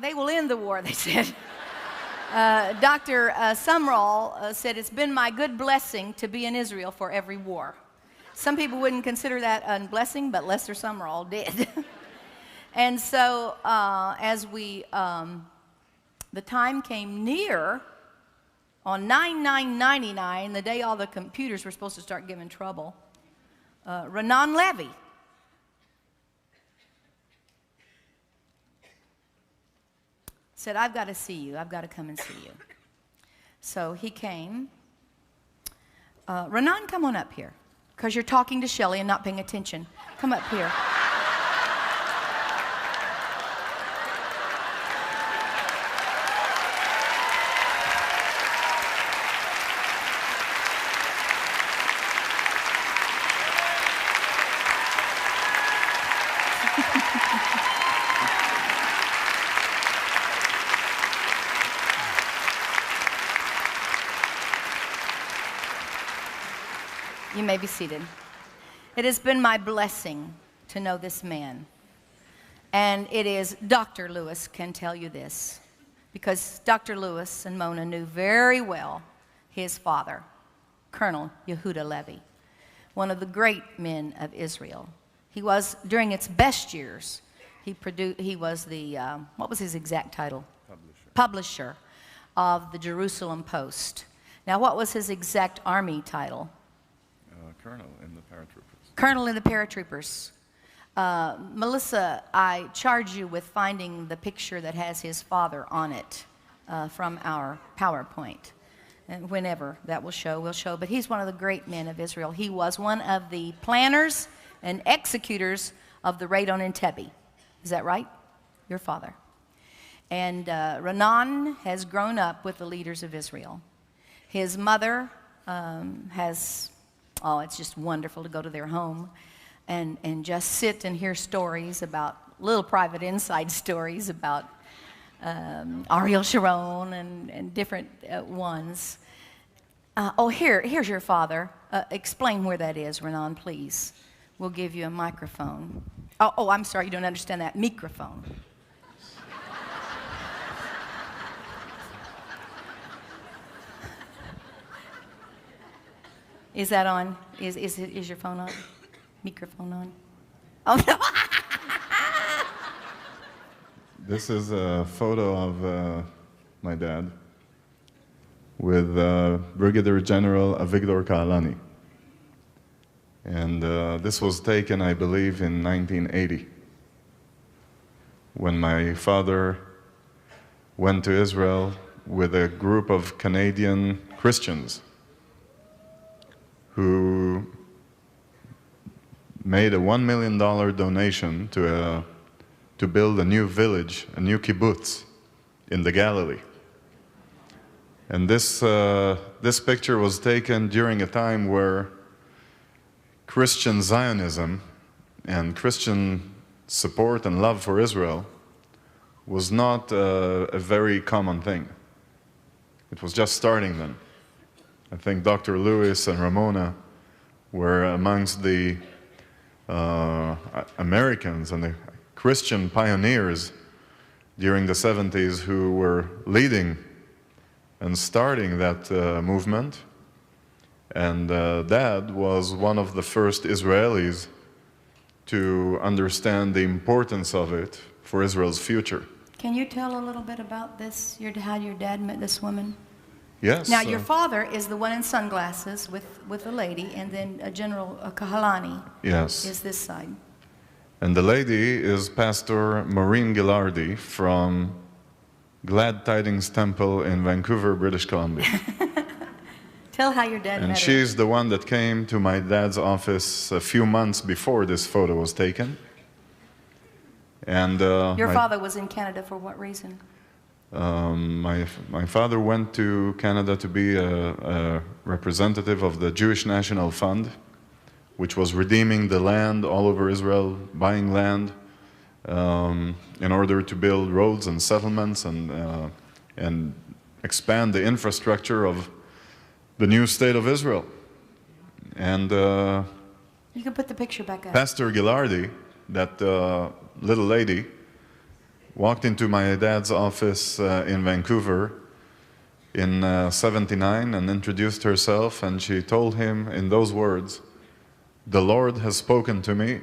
They will end the war, they said. Dr. Sumrall said, it's been my good blessing to be in Israel for every war. Some people wouldn't consider that a blessing, but Lester Sumrall did. And so as the time came near, on 9/9/99, the day all the computers were supposed to start giving trouble, Renan Levy said, I've got to see you. I've got to come and see you. So he came. Renan, come on up here, because you're talking to Shelley and not paying attention. Come up here. You may be seated. It has been my blessing to know this man. And it is, Dr. Lewis can tell you this, because Dr. Lewis and Mona knew very well his father, Colonel Yehuda Levy, one of the great men of Israel. He was, during its best years, he was the, what was his exact title? Publisher of the Jerusalem Post. Now, what was his exact army title? Colonel in the paratroopers. Colonel in the paratroopers. Melissa, I charge you with finding the picture that has his father on it from our PowerPoint. And whenever that will show, we'll show. But he's one of the great men of Israel. He was one of the planners and executors of the raid on Entebbe. Is that right? Your father. And Renan has grown up with the leaders of Israel. His mother has... Oh, it's just wonderful to go to their home and just sit and hear stories about, little private inside stories about Ariel Sharon and different ones. Here's your father. Explain where that is, Renan, please. We'll give you a microphone. Oh, I'm sorry, you don't understand that. Microphone. Is that on? Is your phone on? Microphone on? Oh, no. This is a photo of my dad with Brigadier General Avigdor Kahalani. And this was taken, I believe, in 1980, when my father went to Israel with a group of Canadian Christians who made a $1 million donation to build a new village, a new kibbutz in the Galilee. And this picture was taken during a time where Christian Zionism and Christian support and love for Israel was not a very common thing. It was just starting then. I think Dr. Lewis and Ramona were amongst the Americans and the Christian pioneers during the 70s who were leading and starting that movement. And Dad was one of the first Israelis to understand the importance of it for Israel's future. Can you tell a little bit about this, how your dad met this woman? Yes. Now, your father is the one in sunglasses with a lady, and then General Kahalani is this side. And the lady is Pastor Maureen Gillardy from Glad Tidings Temple in Vancouver, British Columbia. Tell how your dad met her. And she's the one that came to my dad's office a few months before this photo was taken. And your father was in Canada for what reason? My father went to Canada to be a representative of the Jewish National Fund, which was redeeming the land all over Israel, buying land in order to build roads and settlements and expand the infrastructure of the new state of Israel. And you can put the picture back up. Pastor Gillardy, that little lady, walked into my dad's office in Vancouver in '79 and introduced herself, and she told him in those words, "The Lord has spoken to me."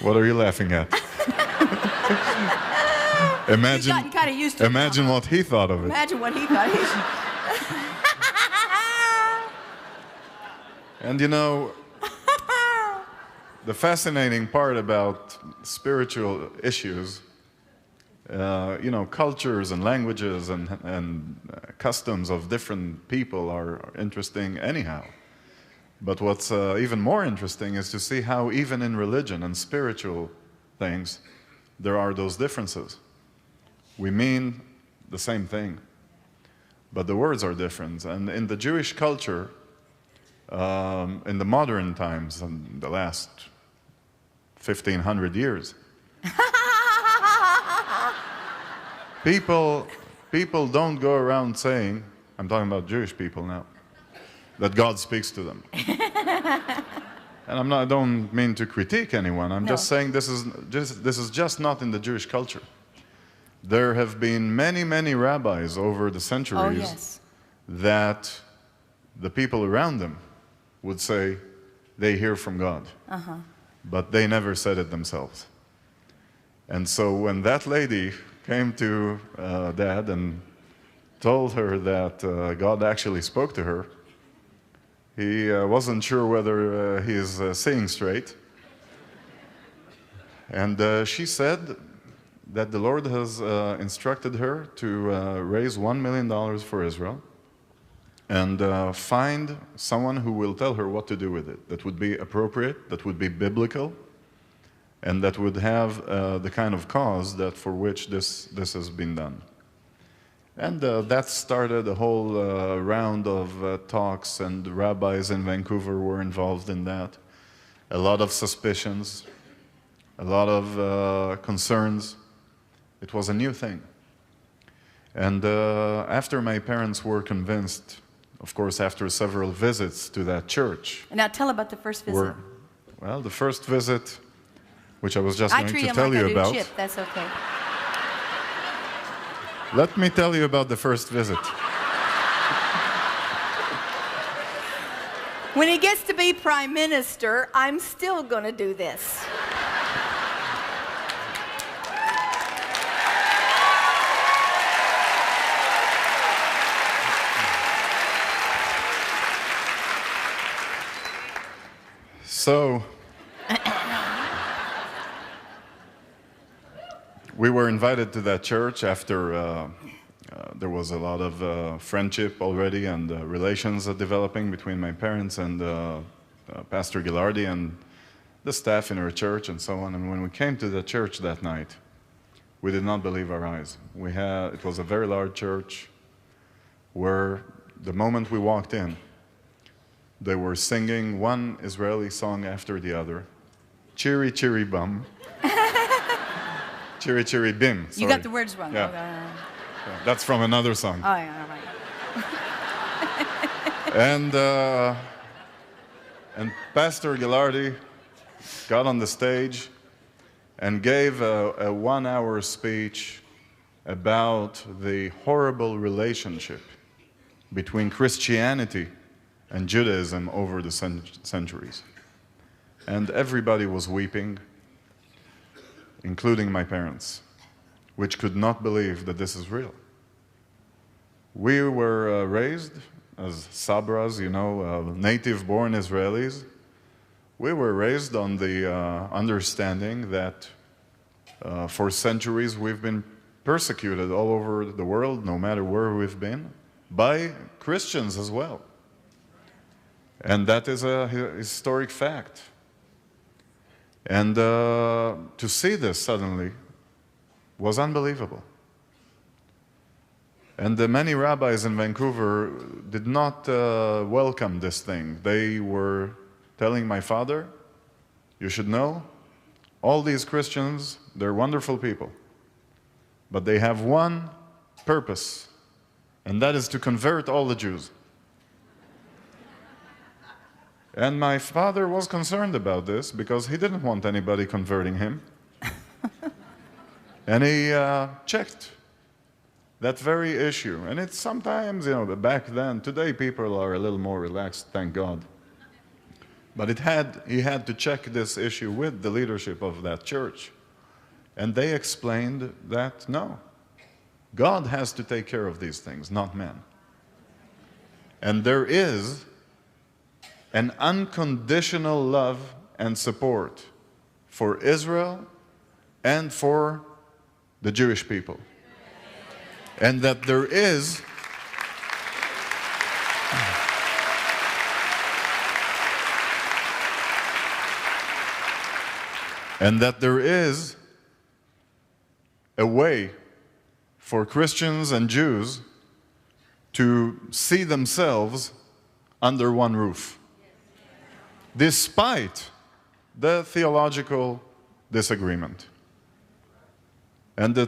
What are you laughing at? Imagine, He's gotten kind of used to it imagine now. what he thought of it. Imagine what he thought. And you know, the fascinating part about spiritual issues, you know, cultures and languages and customs of different people are interesting anyhow. But what's even more interesting is to see how even in religion and spiritual things, there are those differences. We mean the same thing, but the words are different. And in the Jewish culture, in the modern times, in the last 1,500 years, people don't go around saying, I'm talking about Jewish people now, that God speaks to them. And I don't mean to critique anyone. I'm just saying this is just not in the Jewish culture. There have been many, many rabbis over the centuries that the people around them would say they hear from God, but they never said it themselves. And so when that lady came to Dad and told her that God actually spoke to her, he wasn't sure whether he is seeing straight. And she said that the Lord has instructed her to raise $1 million for Israel and find someone who will tell her what to do with it, that would be appropriate, that would be biblical, and that would have the kind of cause that for which this has been done. And that started a whole round of talks, and the rabbis in Vancouver were involved in that. A lot of suspicions, a lot of concerns. It was a new thing. And after my parents were convinced, of course, after several visits to that church. And now tell about the first visit. Well, the first visit, which I was just going to tell you about. Chip. That's okay. Let me tell you about the first visit. When he gets to be prime minister, I'm still going to do this. So, we were invited to that church after there was a lot of friendship already and relations developing between my parents and Pastor Gillardi and the staff in our church and so on. And when we came to the church that night, we did not believe our eyes. It was a very large church where the moment we walked in, they were singing one Israeli song after the other. Chiri Chiri Bum. Chiri Chiri Bim. Sorry. You got the words wrong. Yeah. Yeah, that's from another song. Oh, yeah, all right. And Pastor Gillardi got on the stage and gave a 1-hour speech about the horrible relationship between Christianity and Judaism over the centuries. And everybody was weeping, including my parents, which could not believe that this is real. We were raised as Sabras, you know, native-born Israelis. We were raised on the understanding that for centuries we've been persecuted all over the world, no matter where we've been, by Christians as well. And that is a historic fact. And to see this suddenly was unbelievable. And the many rabbis in Vancouver did not welcome this thing. They were telling my father, you should know, all these Christians, they're wonderful people, but they have one purpose, and that is to convert all the Jews. And my father was concerned about this because he didn't want anybody converting him. And he checked that very issue. And it's sometimes, back then, today people are a little more relaxed, thank God. But he had to check this issue with the leadership of that church. And they explained that, no, God has to take care of these things, not man. And there is an unconditional love and support for Israel and for the Jewish people. And that there is a way for Christians and Jews to see themselves under one roof, despite the theological disagreement. And the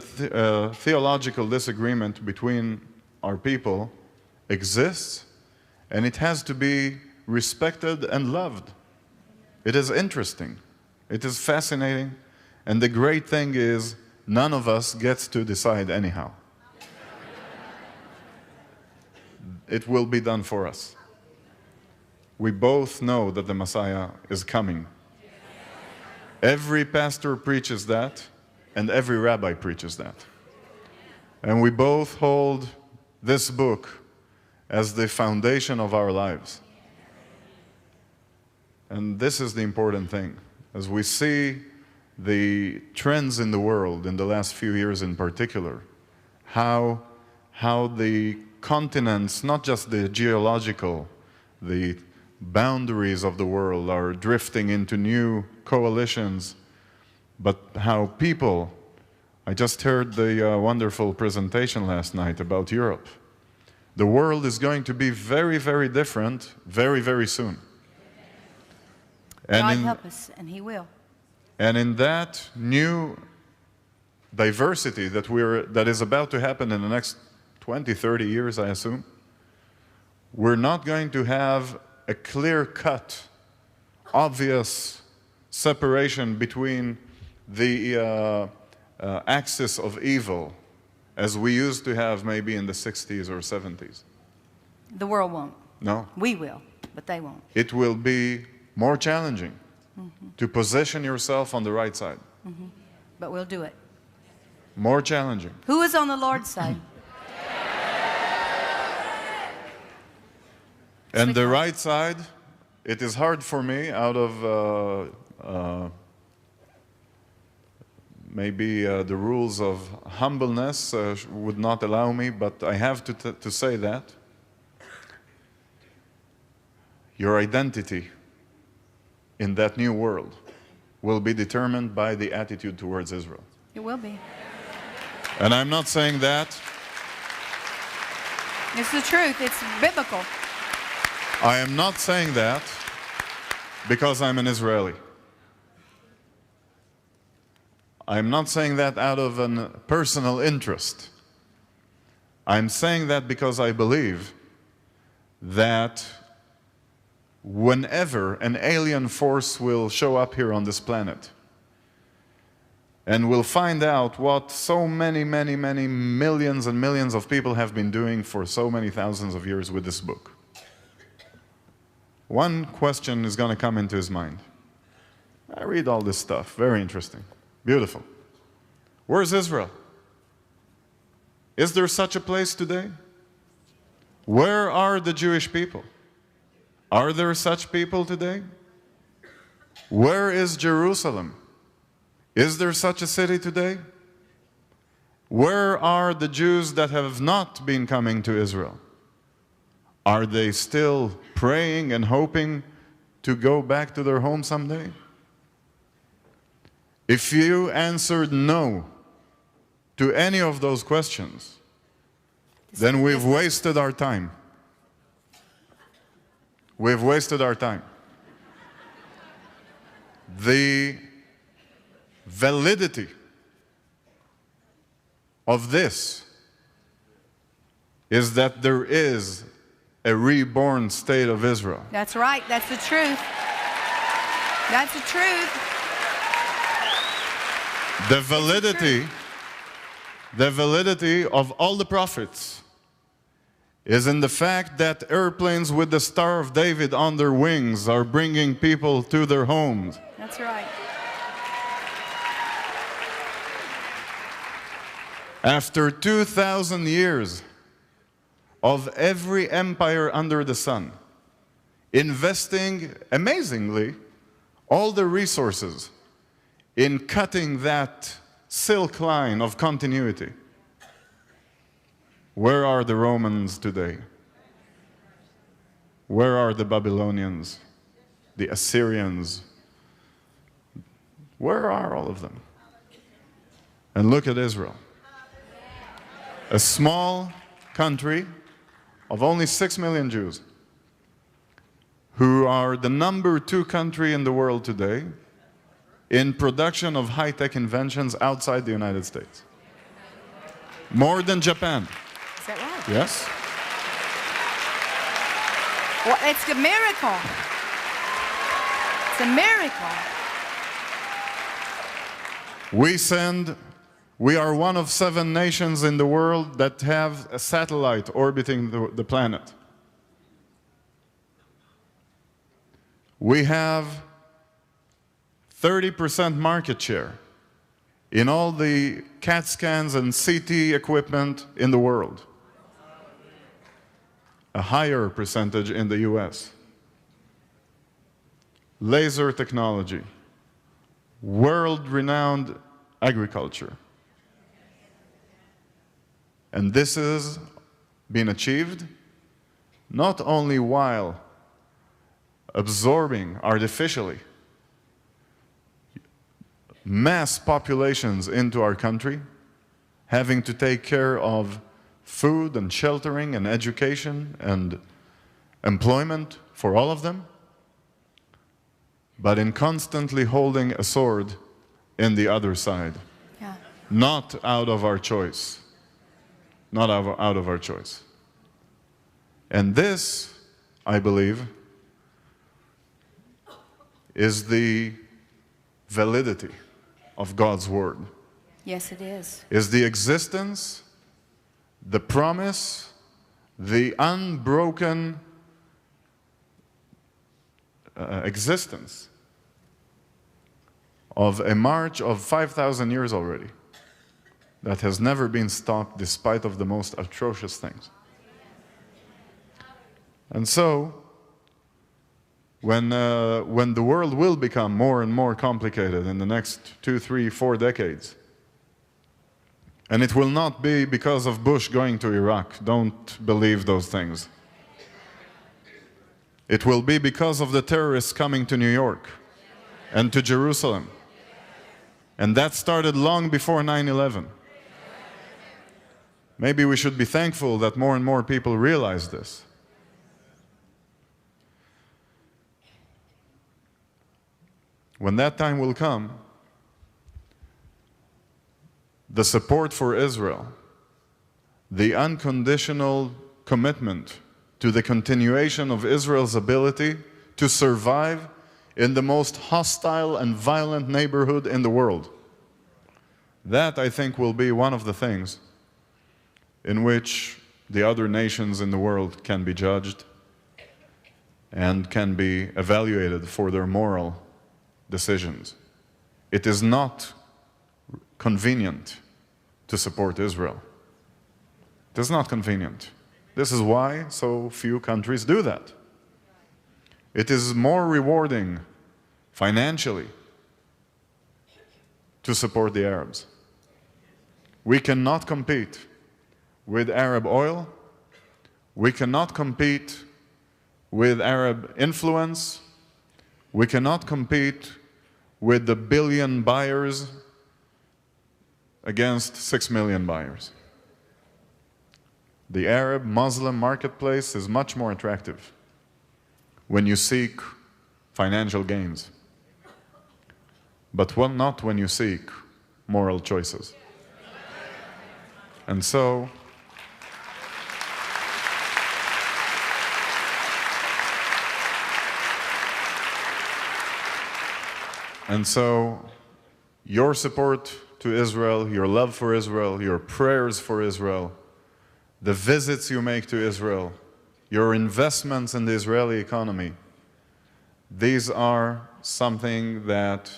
theological disagreement between our people exists, and it has to be respected and loved. It is interesting. It is fascinating. And the great thing is, none of us gets to decide anyhow. It will be done for us. We both know that the Messiah is coming. Every pastor preaches that, and every rabbi preaches that. And we both hold this book as the foundation of our lives. And this is the important thing. As we see the trends in the world in the last few years in particular, how the continents, not just the geological, the boundaries of the world are drifting into new coalitions, but how people, I just heard the wonderful presentation last night about Europe. The world is going to be very, very different very, very soon. God help us, and He will. And in that new diversity that is about to happen in the next 20, 30 years, I assume, we're not going to have a clear-cut, obvious separation between the axis of evil as we used to have maybe in the 60s or 70s. The world won't. No. We will, but they won't. It will be more challenging to position yourself on the right side. But we'll do it. More challenging. Who is on the Lord's side? And the right side, it is hard for me out of maybe the rules of humbleness would not allow me, but I have to say that. Your identity in that new world will be determined by the attitude towards Israel. It will be. And I'm not saying that. It's the truth. It's biblical. I am not saying that because I'm an Israeli. I'm not saying that out of a personal interest. I'm saying that because I believe that whenever an alien force will show up here on this planet and will find out what so many, many, many millions and millions of people have been doing for so many thousands of years with this book, one question is going to come into his mind. I read all this stuff, very interesting, beautiful. Where's Israel? Is there such a place today? Where are the Jewish people? Are there such people today? Where is Jerusalem? Is there such a city today? Where are the Jews that have not been coming to Israel? Are they still praying and hoping to go back to their home someday? If you answered no to any of those questions, then we've wasted our time. We've wasted our time. The validity of this is that there is a reborn state of Israel. That's right. That's the truth. That's the truth. The validity of all the prophets is in the fact that airplanes with the Star of David on their wings are bringing people to their homes. That's right. After 2,000 years of every empire under the sun investing amazingly all the resources in cutting that silk line of continuity, where are the Romans today? Where are the Babylonians, the Assyrians? Where are all of them? And look at Israel. A small country of only 6 million Jews, who are the #2 country in the world today in production of high-tech inventions outside the United States. More than Japan. Is that right? Yes? Well, it's a miracle. It's a miracle. We are one of 7 nations in the world that have a satellite orbiting the planet. We have 30% market share in all the CAT scans and CT equipment in the world. A higher percentage in the US. Laser technology, world-renowned agriculture. And this has been achieved not only while absorbing artificially mass populations into our country, having to take care of food and sheltering and education and employment for all of them, but in constantly holding a sword in the other side. Yeah. Not out of our choice. Not out of our choice. And this, I believe, is the validity of God's Word. Yes, it is. Is the existence, the promise, the unbroken existence of a march of 5,000 years already that has never been stopped despite of the most atrocious things. And so, when the world will become more and more complicated in the next 2, 3, 4 decades, and it will not be because of Bush going to Iraq, don't believe those things. It will be because of the terrorists coming to New York and to Jerusalem. And that started long before 9/11. Maybe we should be thankful that more and more people realize this. When that time will come, the support for Israel, the unconditional commitment to the continuation of Israel's ability to survive in the most hostile and violent neighborhood in the world, that, I think, will be one of the things in which the other nations in the world can be judged and can be evaluated for their moral decisions. It is not convenient to support Israel. It is not convenient. This is why so few countries do that. It is more rewarding financially to support the Arabs. We cannot compete with Arab oil. We cannot compete with Arab influence. We cannot compete with the billion buyers against 6 million buyers. The Arab Muslim marketplace is much more attractive when you seek financial gains, but not when you seek moral choices. And so, And so your support to Israel, your love for Israel, your prayers for Israel, the visits you make to Israel, your investments in the Israeli economy, these are something that,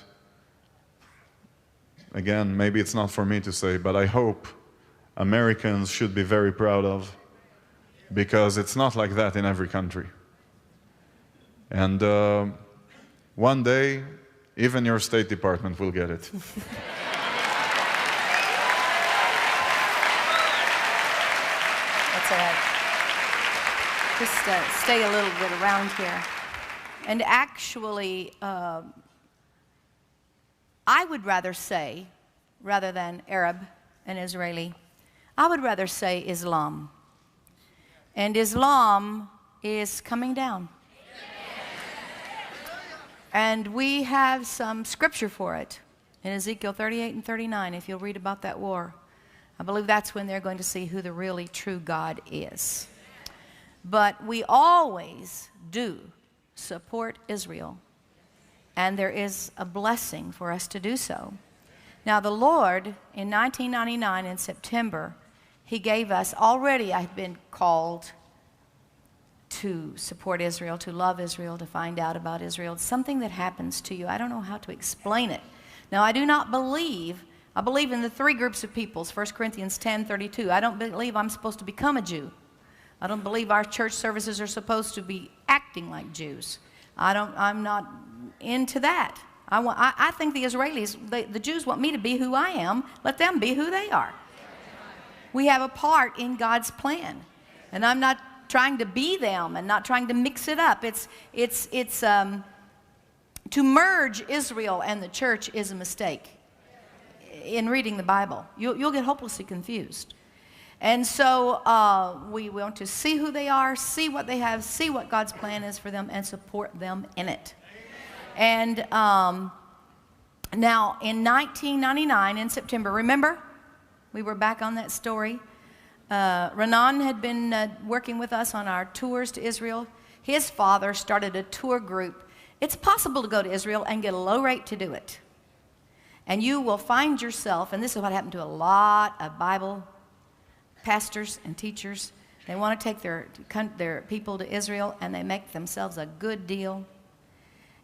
again, maybe it's not for me to say, but I hope Americans should be very proud of, because it's not like that in every country. And one day, even your State Department will get it. That's all right. Just stay a little bit around here. And actually, I would rather say, rather than Arab and Israeli, I would rather say Islam. And Islam is coming down. And we have some scripture for it in Ezekiel 38 and 39, if you'll read about that war. I believe that's when they're going to see who the really true God is. But we always do support Israel, and there is a blessing for us to do so. Now, the Lord, in 1999, in September, He gave us, already I've been called to support Israel, to love Israel, to find out about Israel. It's something that happens to you. I don't know how to explain it. Now, I do not believe, I believe in the three groups of peoples, 1 Corinthians 10:32. I don't believe I'm supposed to become a Jew. I don't believe our church services are supposed to be acting like Jews. I'm not into that. I think the Israelis, the Jews want me to be who I am. Let them be who they are. We have a part in God's plan. And I'm not trying to be them and not trying to mix it up. To merge Israel and the church is a mistake in reading the Bible. You'll get hopelessly confused. And so we want to see who they are, see what they have, see what God's plan is for them, and support them in it. And now in 1999, in September, remember? We were back on that story. Renan had been working with us on our tours to Israel. His father started a tour group. It's possible to go to Israel and get a low rate to do it. And you will find yourself, and this is what happened to a lot of Bible pastors and teachers. They want to take their people to Israel, and they make themselves a good deal.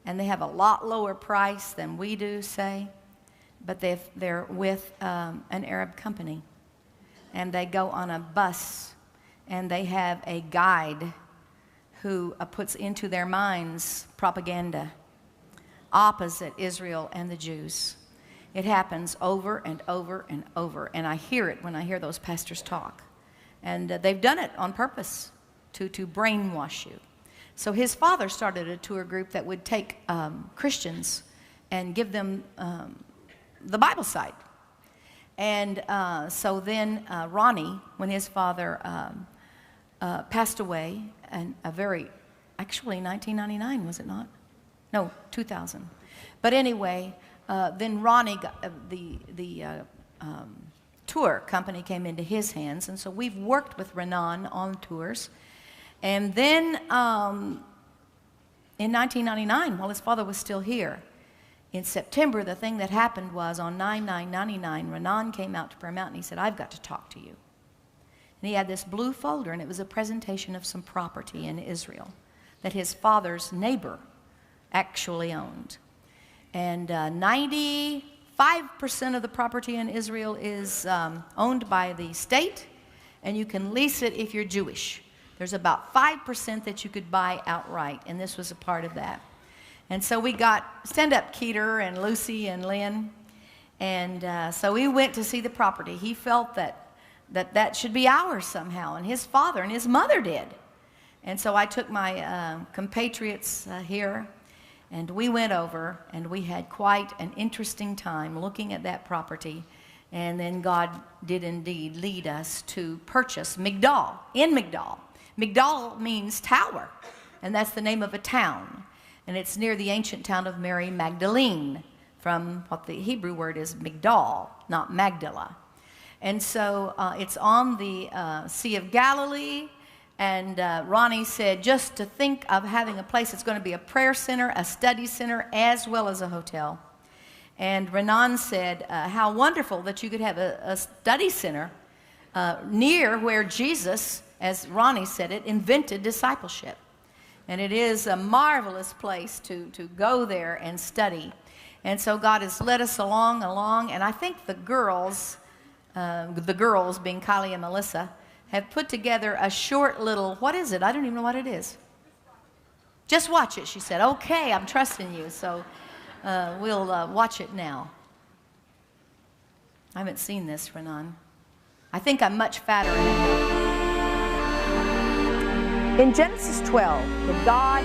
And they have a lot lower price than we do, say. But they're with an Arab company. And they go on a bus, and they have a guide who puts into their minds propaganda opposite Israel and the Jews. It happens over and over and over, and I hear it when I hear those pastors talk. And they've done it on purpose to brainwash you. So his father started a tour group that would take Christians and give them the Bible side. And so then Ronnie, when his father passed away, and actually 1999, was it not? No, 2000. But anyway, then Ronnie got the tour company came into his hands, and so we've worked with Renan on tours. And then in 1999, while his father was still here, in September, the thing that happened was on 9/9/99, Renan came out to Prayer Mountain. He said, "I've got to talk to you." And he had this blue folder, and it was a presentation of some property in Israel that his father's neighbor actually owned. And 95% of the property in Israel is owned by the state, and you can lease it if you're Jewish. There's about 5% that you could buy outright, and this was a part of that. And so we got, stand up, Keeter and Lucy and Lynn, and so we went to see the property. He felt that should be ours somehow, and his father and his mother did. And so I took my compatriots here, and we went over, and we had quite an interesting time looking at that property. And then God did indeed lead us to purchase Migdal, in Migdal. Migdal means tower, and that's the name of a town. And it's near the ancient town of Mary Magdalene, from what the Hebrew word is Migdal, not Magdala. And so it's on the Sea of Galilee. And Ronnie said, just to think of having a place that's going to be a prayer center, a study center, as well as a hotel. And Renan said how wonderful that you could have a study center near where Jesus, as Ronnie said it, invented discipleship. And it is a marvelous place to go there and study. And so God has led us along, and I think the girls being Kylie and Melissa, have put together a short little, what is it? I don't even know what it is. Just watch it, she said. Okay, I'm trusting you. So we'll watch it now. I haven't seen this, Renan. I think I'm much fatter in it. In Genesis 12, when God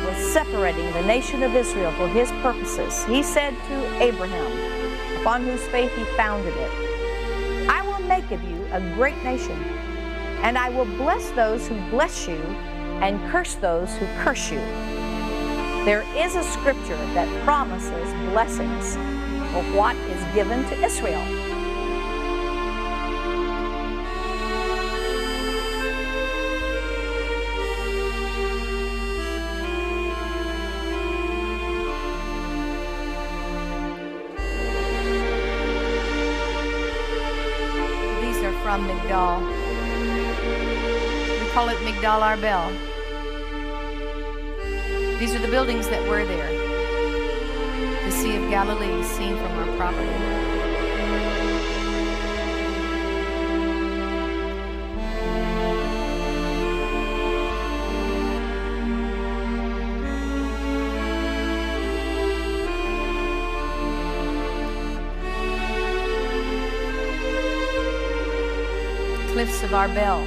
was separating the nation of Israel for his purposes, he said to Abraham, upon whose faith he founded it, I will make of you a great nation, and I will bless those who bless you and curse those who curse you. There is a scripture that promises blessings for what is given to Israel. From Migdal. We call it Migdal Arbel. These are the buildings that were there. The Sea of Galilee seen from our property. Cliffs of Arbel.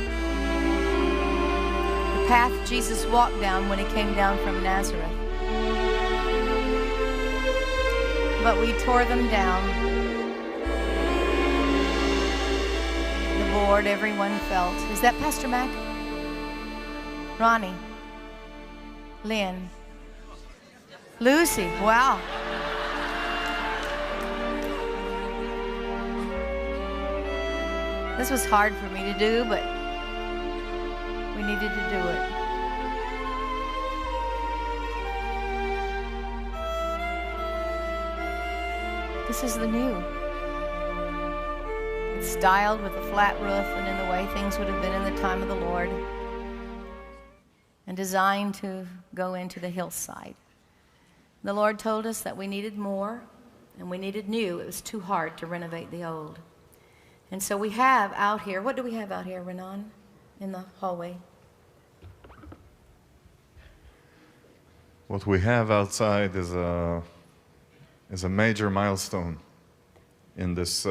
The path Jesus walked down when he came down from Nazareth. But we tore them down. The board everyone felt. Is that Pastor Mac? Ronnie? Lynn? Lucy? Wow. This was hard for me to do, but we needed to do it. This is the new. It's styled with a flat roof and in the way things would have been in the time of the Lord, and designed to go into the hillside. The Lord told us that we needed more and we needed new. It was too hard to renovate the old. And so we have out here, what do we have out here, Renan, in the hallway? What we have outside is a major milestone in this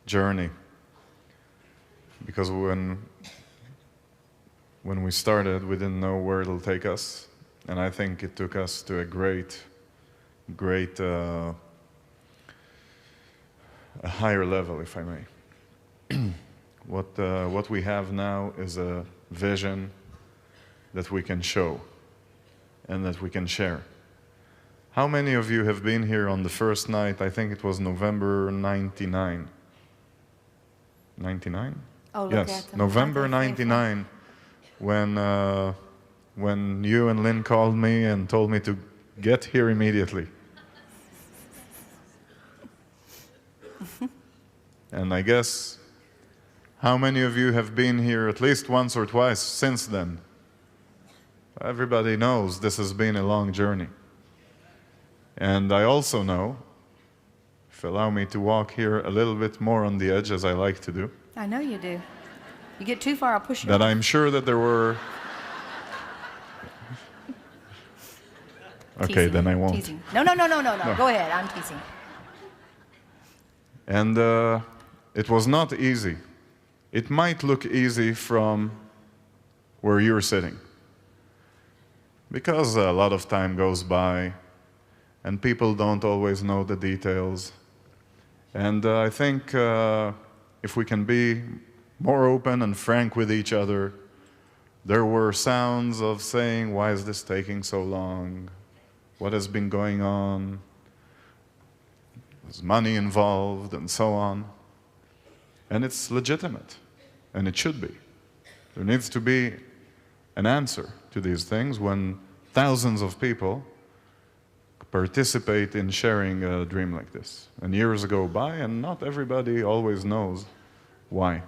journey. Because when we started, we didn't know where it'll take us. And I think it took us to a great a higher level, if I may. What we have now is a vision that we can show and that we can share. How many of you have been here on the first night? I think it was November 99. 99? Oh, look yes, at them. November 99, when you and Lynn called me and told me to get here immediately. And I guess, how many of you have been here at least once or twice since then? Everybody knows this has been a long journey. And I also know, if you allow me to walk here a little bit more on the edge, as I like to do. I know you do. You get too far, I'll push you. That I'm sure that there were... Okay, Teasing. then I won't. Teasing. No. Go ahead, I'm teasing. And it was not easy. It might look easy from where you're sitting, because a lot of time goes by and people don't always know the details. And I think if we can be more open and frank with each other, there were sounds of saying, why is this taking so long? What has been going on? There's money involved and so on. And it's legitimate, and it should be. There needs to be an answer to these things when thousands of people participate in sharing a dream like this. And years go by, and not everybody always knows why.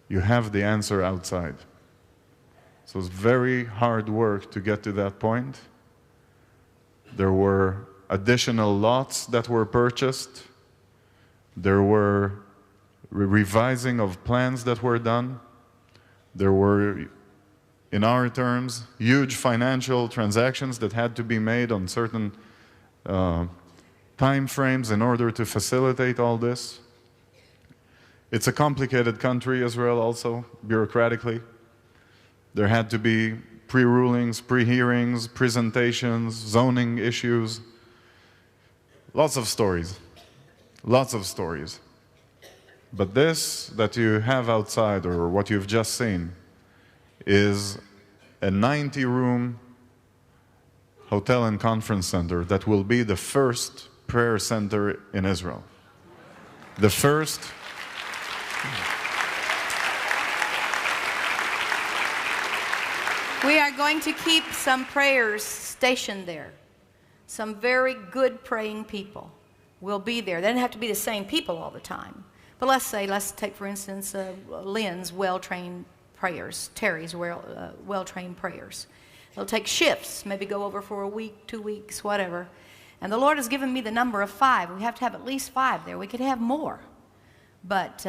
You have the answer outside. So it's very hard work to get to that point. There were additional lots that were purchased. There were revising of plans that were done. There were, in our terms, huge financial transactions that had to be made on certain time frames in order to facilitate all this. It's a complicated country, Israel, also, bureaucratically. There had to be pre-rulings, pre-hearings, presentations, zoning issues. Lots of stories. Lots of stories. But this that you have outside, or what you've just seen, is a 90-room hotel and conference center that will be the first prayer center in Israel. The first. We are going to keep some prayers stationed there. Some very good praying people will be there. They don't have to be the same people all the time. But let's take, for instance, Lynn's well-trained prayers, Terry's well-trained prayers. They'll take shifts, maybe go over for a week, 2 weeks, whatever. And the Lord has given me the number of 5. We have to have at least 5 there. We could have more. But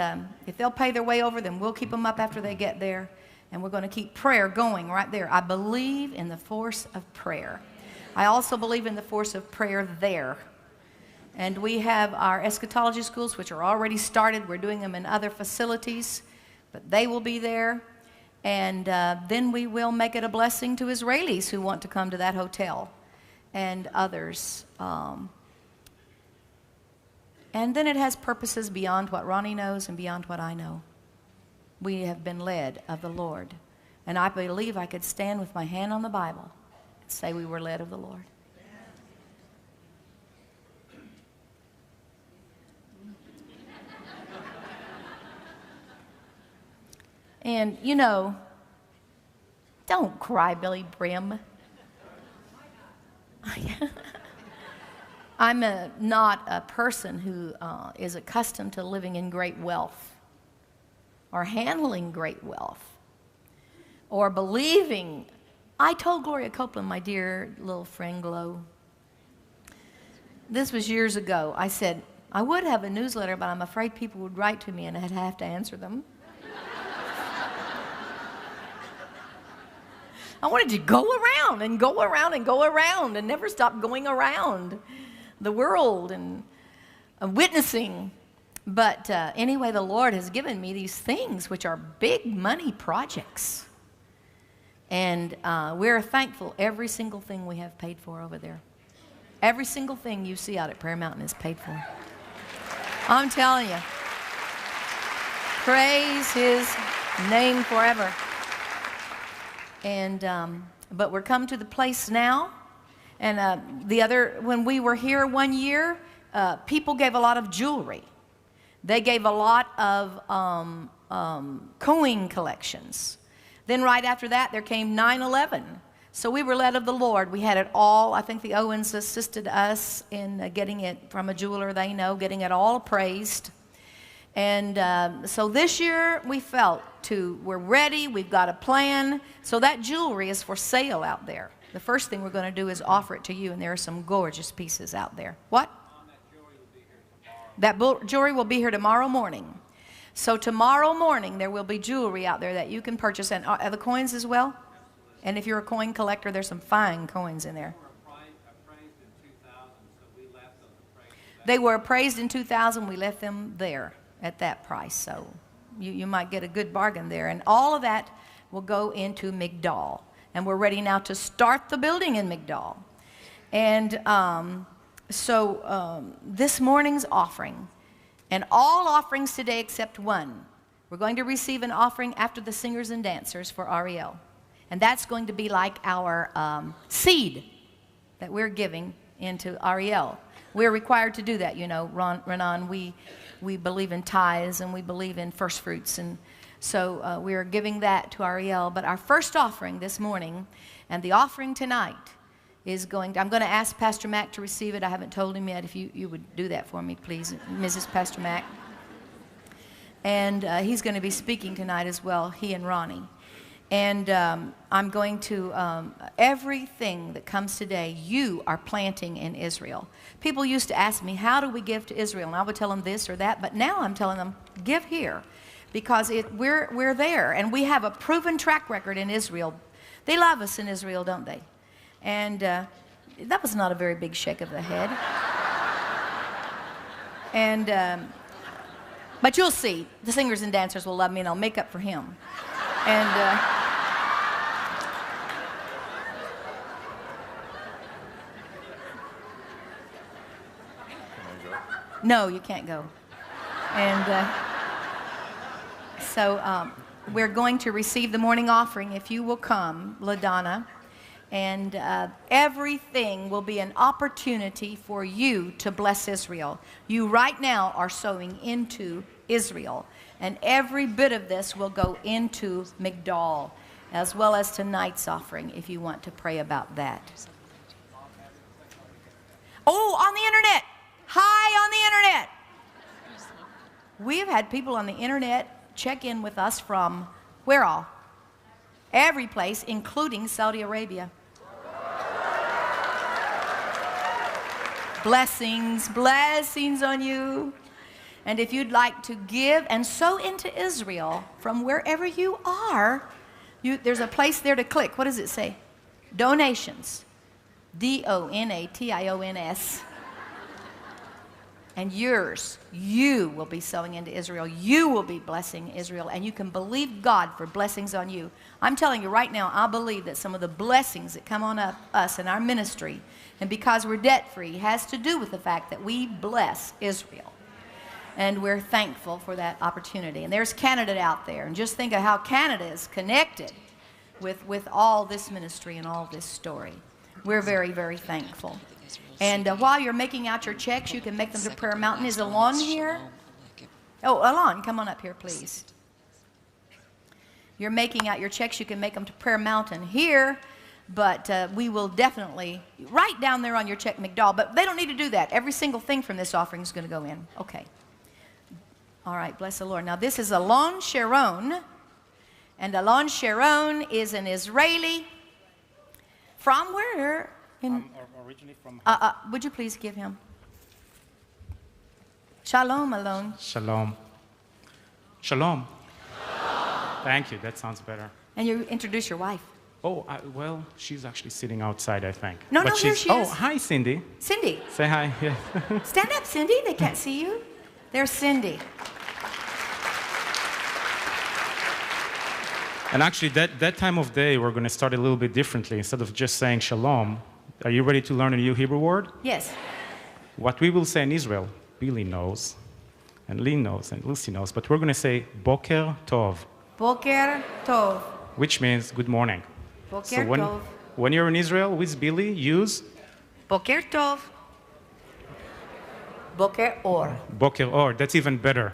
if they'll pay their way over, then we'll keep them up after they get there. And we're going to keep prayer going right there. I believe in the force of prayer. I also believe in the force of prayer there. And we have our eschatology schools, which are already started. We're doing them in other facilities, but they will be there. And then we will make it a blessing to Israelis who want to come to that hotel and others. And then it has purposes beyond what Ronnie knows and beyond what I know. We have been led of the Lord. And I believe I could stand with my hand on the Bible and say we were led of the Lord. And, you know, don't cry, Billy Brim. I'm not a person who is accustomed to living in great wealth or handling great wealth or believing. I told Gloria Copeland, my dear little friend Glo, this was years ago. I said, I would have a newsletter, but I'm afraid people would write to me and I'd have to answer them. I wanted to go around and go around and go around and never stop going around the world and witnessing. But anyway, the Lord has given me these things which are big money projects. And we're thankful every single thing we have paid for over there. Every single thing you see out at Prayer Mountain is paid for. I'm telling you. Praise His name forever. And but we're come to the place now. And when we were here one year, people gave a lot of jewelry. They gave a lot of coin collections. Then right after that, there came 9/11. So we were led of the Lord. We had it all. I think the Owens assisted us in getting it from a jeweler they know, getting it all appraised. And so this year we felt we're ready, we've got a plan. So that jewelry is for sale out there. The first thing we're going to do is offer it to you, and there are some gorgeous pieces out there. What? That jewelry will be here tomorrow morning. So tomorrow morning there will be jewelry out there that you can purchase. And are the coins as well? And if you're a coin collector, there's some fine coins in there. They were appraised in 2000. We left them there at that price. So you might get a good bargain there. And all of that will go into Migdal. And we're ready now to start the building in Migdal. And this morning's offering, and all offerings today except one, we're going to receive an offering after the singers and dancers for Ariel. And that's going to be like our seed that we're giving into Ariel. We're required to do that, you know, Renan. We believe in tithes and we believe in first fruits. And so we are giving that to Ariel. But our first offering this morning and the offering tonight is going to, I'm going to ask Pastor Mac to receive it. I haven't told him yet. If you would do that for me, please, Mrs. Pastor Mac. And he's going to be speaking tonight as well, he and Ronnie. And I'm going to, everything that comes today, you are planting in Israel. People used to ask me, how do we give to Israel? And I would tell them this or that, but now I'm telling them, give here. Because we're there, and we have a proven track record in Israel. They love us in Israel, don't they? And that was not a very big shake of the head. And, but you'll see, the singers and dancers will love me, and I'll make up for him. And no, you can't go. And so we're going to receive the morning offering. If you will come, LaDonna, and everything will be an opportunity for you to bless Israel. You right now are sowing into Israel, and every bit of this will go into Migdal, as well as tonight's offering, if you want to pray about that. Oh, on the internet! Hi, on the internet! We have had people on the internet check in with us from where all? Every place, including Saudi Arabia. Blessings, blessings on you. And if you'd like to give and sow into Israel from wherever you are, there's a place there to click. What does it say? Donations. Donations. And yours, you will be sowing into Israel. You will be blessing Israel, and you can believe God for blessings on you. I'm telling you right now, I believe that some of the blessings that come on us in our ministry, and because we're debt-free, has to do with the fact that we bless Israel. And we're thankful for that opportunity. And there's Canada out there, and just think of how Canada is connected with all this ministry and all this story. We're very, very thankful. And while you're making out your checks, you can make them to Prayer Mountain. Is Alon here? Oh, Alon, come on up here, please. You're making out your checks. You can make them to Prayer Mountain here, but we will definitely write down there on your check Migdal. But they don't need to do that. Every single thing from this offering is going to go in. Okay. All right, bless the Lord. Now, this is Alon Sharon, and Alon Sharon is an Israeli. From where? Originally from... would you please give him? Shalom, Alon. Shalom. Shalom. Thank you. That sounds better. And you introduce your wife. Oh, well, she's actually sitting outside, I think. No, no, here she is. Oh, hi, Cindy. Cindy. Say hi. Yeah. Stand up, Cindy. They can't see you. There's Cindy. And actually, that time of day, we're going to start a little bit differently. Instead of just saying shalom, are you ready to learn a new Hebrew word? Yes. What we will say in Israel, Billye knows, and Lynn knows, and Lucy knows, but we're going to say Boker Tov. Boker Tov. Which means good morning. Boker So Tov. when you're in Israel with Billye, use Boker Tov. Boker Or. Boker Or. That's even better.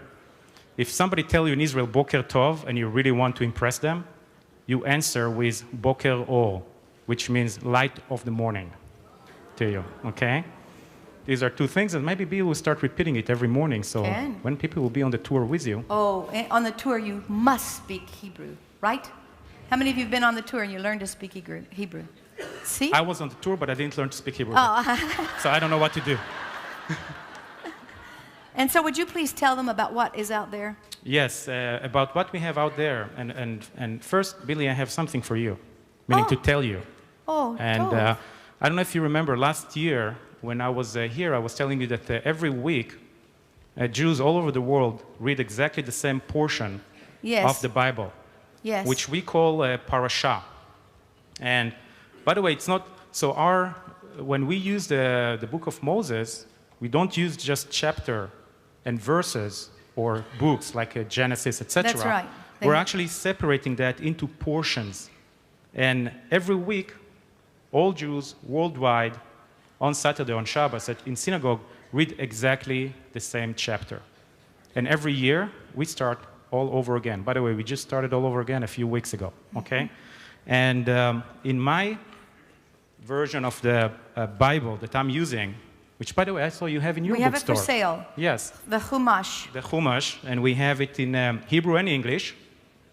If somebody tells you in Israel Boker Tov and you really want to impress them, you answer with Boker Or, which means light of the morning to you, okay? These are two things, and maybe Bill will start repeating it every morning, so when people will be on the tour with you. Oh, and on the tour you must speak Hebrew, right? How many of you have been on the tour and you learned to speak Hebrew? See? I was on the tour, but I didn't learn to speak Hebrew. Oh. So I don't know what to do. And so would you please tell them about what is out there? Yes, about what we have out there. And first, Billye, I have something for you, meaning to tell you. Oh, and I don't know if you remember last year when I was here, I was telling you that every week Jews all over the world read exactly the same portion of the Bible, which we call parasha. And by the way, it's not so. When we use the book of Moses, we don't use just chapter and verses or books like Genesis, etc. That's right. We're actually separating that into portions. And every week, all Jews worldwide, on Saturday, on Shabbos, in synagogue, read exactly the same chapter. And every year, we start all over again. By the way, we just started all over again a few weeks ago, okay? And in my version of the Bible that I'm using, which, by the way, I saw you have in your bookstore. We have it for sale. Yes. The Chumash. The Chumash, and we have it in Hebrew and English.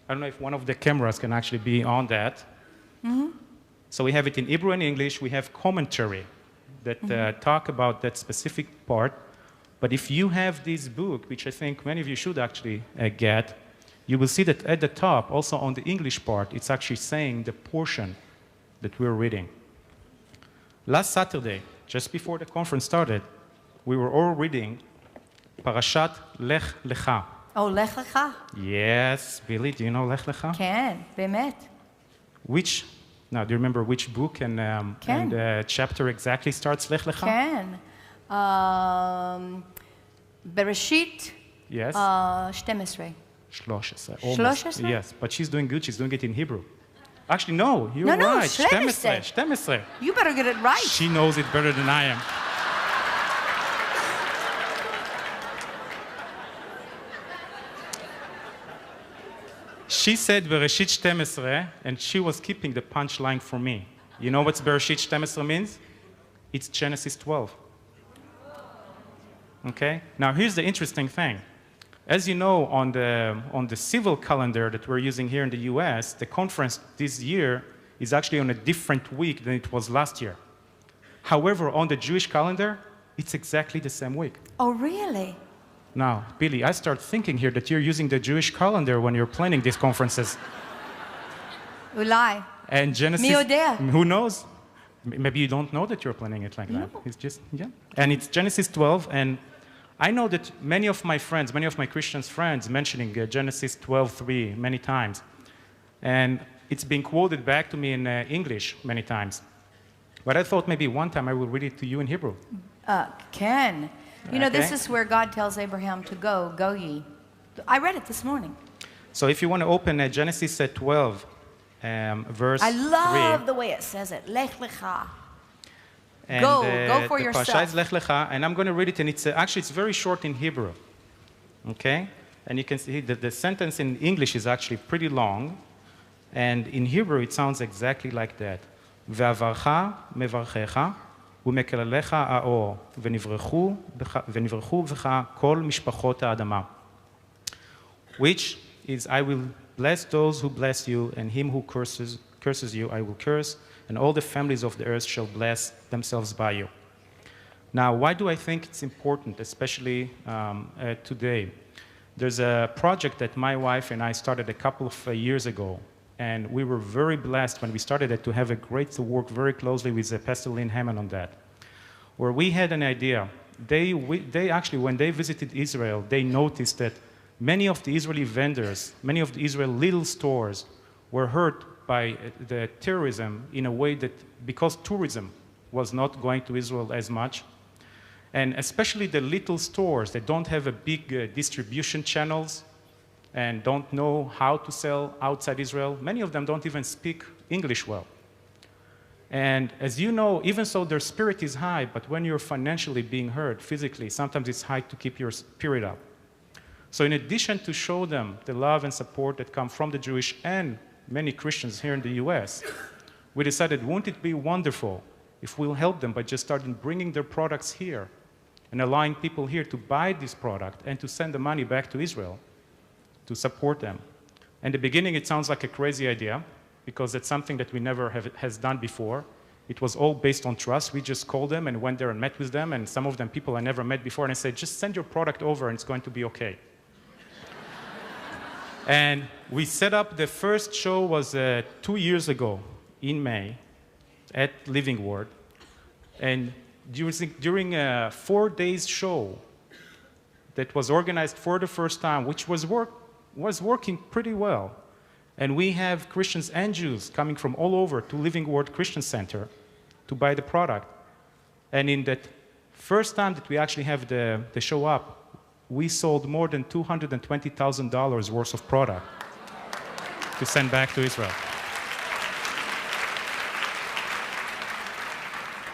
I don't know if one of the cameras can actually be on that. Mm-hmm. So we have it in Hebrew and English. We have commentary that talk about that specific part. But if you have this book, which I think many of you should actually get, you will see that at the top, also on the English part, it's actually saying the portion that we're reading. Last Saturday, just before the conference started, we were all reading Parashat Lech Lecha. Oh, Lech Lecha? Yes, Billy, do you know Lech Lecha? Ken, Bemet. Now, do you remember which book and chapter exactly starts Lech Lecha? Ken. Bereshit. Yes. 12. 13. Yes, but she's doing good. She's doing it in Hebrew. Actually, no, you're right. 12. You better get it right. She knows it better than I am. She said Bereshit 12, and she was keeping the punchline for me. You know what Bereshit 12 means? It's Genesis 12. Okay? Now, here's the interesting thing. As you know, on the civil calendar that we're using here in the US, the conference this year is actually on a different week than it was last year. However, on the Jewish calendar, it's exactly the same week. Oh, really? Now, Billy, I start thinking here that you're using the Jewish calendar when you're planning these conferences. Ulai. And Genesis, who knows? Maybe you don't know that you're planning it like that. It's just, yeah. And it's Genesis 12, and I know that many of my friends, many of my Christian friends mentioning Genesis 12:3 many times. And it's been quoted back to me in English many times. But I thought maybe one time I will read it to you in Hebrew. Ken, you know, this is where God tells Abraham to go ye. I read it this morning. So if you want to open Genesis 12, verse 3. I love the way it says it. Lech Lecha. And, go for yourself. The Pasha is Lech Lecha, and I'm going to read it, and it's actually it's very short in Hebrew. Okay? And you can see that the sentence in English is actually pretty long, and in Hebrew it sounds exactly like that. ועברך מברכך ומקללך האור ונברכו בך כל משפחות האדמה. Which is, I will bless those who bless you, and him who curses you I will curse, and all the families of the earth shall bless themselves by you. Now, why do I think it's important, especially today? There's a project that my wife and I started a couple of years ago, and we were very blessed when we started it to work very closely with Pastor Lynn Hammond on that, where we had an idea. They actually, when they visited Israel, they noticed that many of the Israeli vendors, many of the Israel little stores were hurt by the terrorism in a way that, because tourism was not going to Israel as much, and especially the little stores that don't have a big distribution channels and don't know how to sell outside Israel, many of them don't even speak English well. And as you know, even so their spirit is high, but when you're financially being hurt physically, sometimes it's hard to keep your spirit up. So in addition to show them the love and support that come from the Jewish and many Christians here in the US, we decided, wouldn't it be wonderful if we'll help them by just starting bringing their products here and allowing people here to buy this product and to send the money back to Israel to support them. In the beginning, it sounds like a crazy idea because it's something that we never has done before. It was all based on trust. We just called them and went there and met with them, and some of them people I never met before, and I said, just send your product over and it's going to be okay. And we set up, the first show was 2 years ago in May at Living Word. And during a 4 days show that was organized for the first time, which was working pretty well. And we have Christians and Jews coming from all over to Living Word Christian Center to buy the product. And in that first time that we actually have the show up, we sold more than $220,000 worth of product to send back to Israel.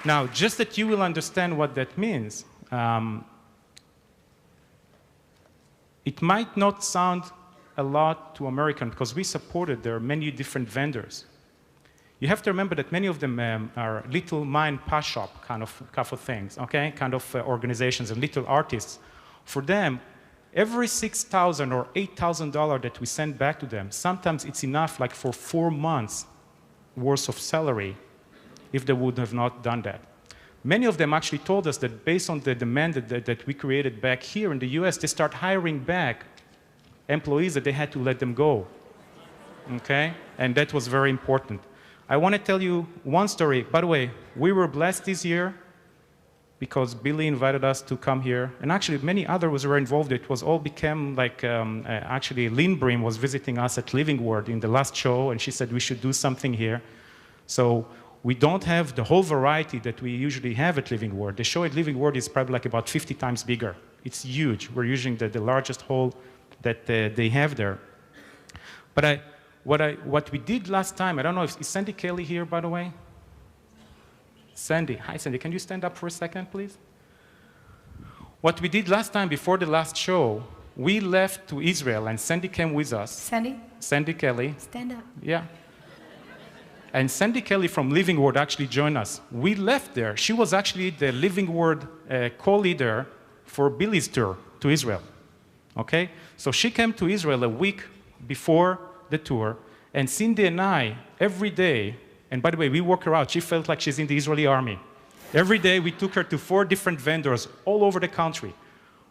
Now, just that you will understand what that means, it might not sound a lot to American because we supported, there are many different vendors. You have to remember that many of them are little mind pass shop kind of things, okay? Kind of organizations and little artists. For them, every $6,000 or $8,000 that we send back to them, sometimes it's enough like for 4 months worth of salary if they would have not done that. Many of them actually told us that based on the demand that we created back here in the US, they start hiring back employees that they had to let them go, okay? And that was very important. I want to tell you one story. By the way, we were blessed this year because Billye invited us to come here. And actually, many others were involved. It was all became like, actually, Lynn Brim was visiting us at Living Word in the last show, and she said we should do something here. So we don't have the whole variety that we usually have at Living Word. The show at Living Word is probably like about 50 times bigger. It's huge. We're using the largest hall that they have there. But what we did last time, I don't know, is Sandy Kelly here, by the way? Sandy, hi Sandy, can you stand up for a second, please? What we did last time before the last show, we left to Israel and Sandy came with us. Sandy? Sandy Kelly. Stand up. Yeah. And Sandy Kelly from Living Word actually joined us. We left there. She was actually the Living Word co-leader for Billye's tour to Israel. Okay? So she came to Israel a week before the tour, and Cindy and I, every day, and by the way, we work her out. She felt like she's in the Israeli army. Every day, we took her to 4 different vendors all over the country,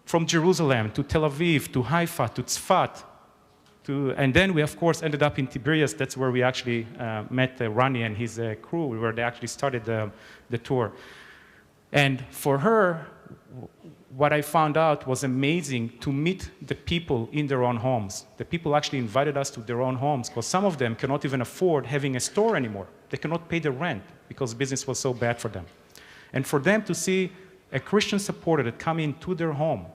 from Jerusalem to Tel Aviv to Haifa to Tzfat. And then we, of course, ended up in Tiberias. That's where we actually met Rani and his crew, where they actually started the tour. And for her, what I found out was amazing to meet the people in their own homes. The people actually invited us to their own homes because some of them cannot even afford having a store anymore. They cannot pay the rent because business was so bad for them. And for them to see a Christian supporter that come into their home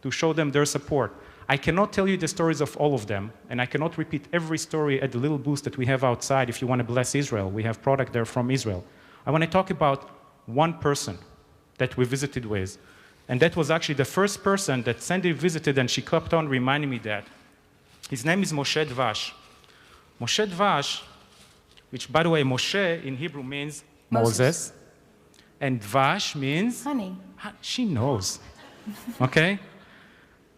to show them their support. I cannot tell you the stories of all of them, and I cannot repeat every story at the little booth that we have outside if you want to bless Israel. We have product there from Israel. I want to talk about one person that we visited with. And that was actually the first person that Sandy visited, and she kept on reminding me that. His name is Moshe Dvash. Moshe Dvash, which, by the way, Moshe in Hebrew means Moses. And Dvash means? Honey. She knows. Okay?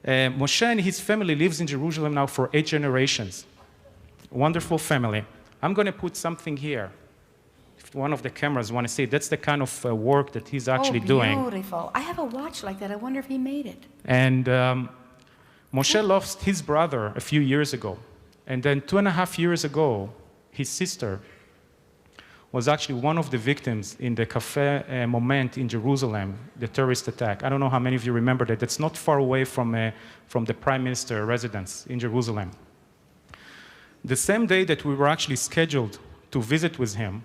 Moshe and his family lives in Jerusalem now for 8 generations. Wonderful family. I'm going to put something here. If one of the cameras want to see, that's the kind of work that he's actually doing. Beautiful. I have a watch like that. I wonder if he made it. And Moshe lost his brother a few years ago. And then 2.5 years ago, his sister was actually one of the victims in the Cafe Moment in Jerusalem, the terrorist attack. I don't know how many of you remember that. It's not far away from the Prime Minister residence in Jerusalem. The same day that we were actually scheduled to visit with him,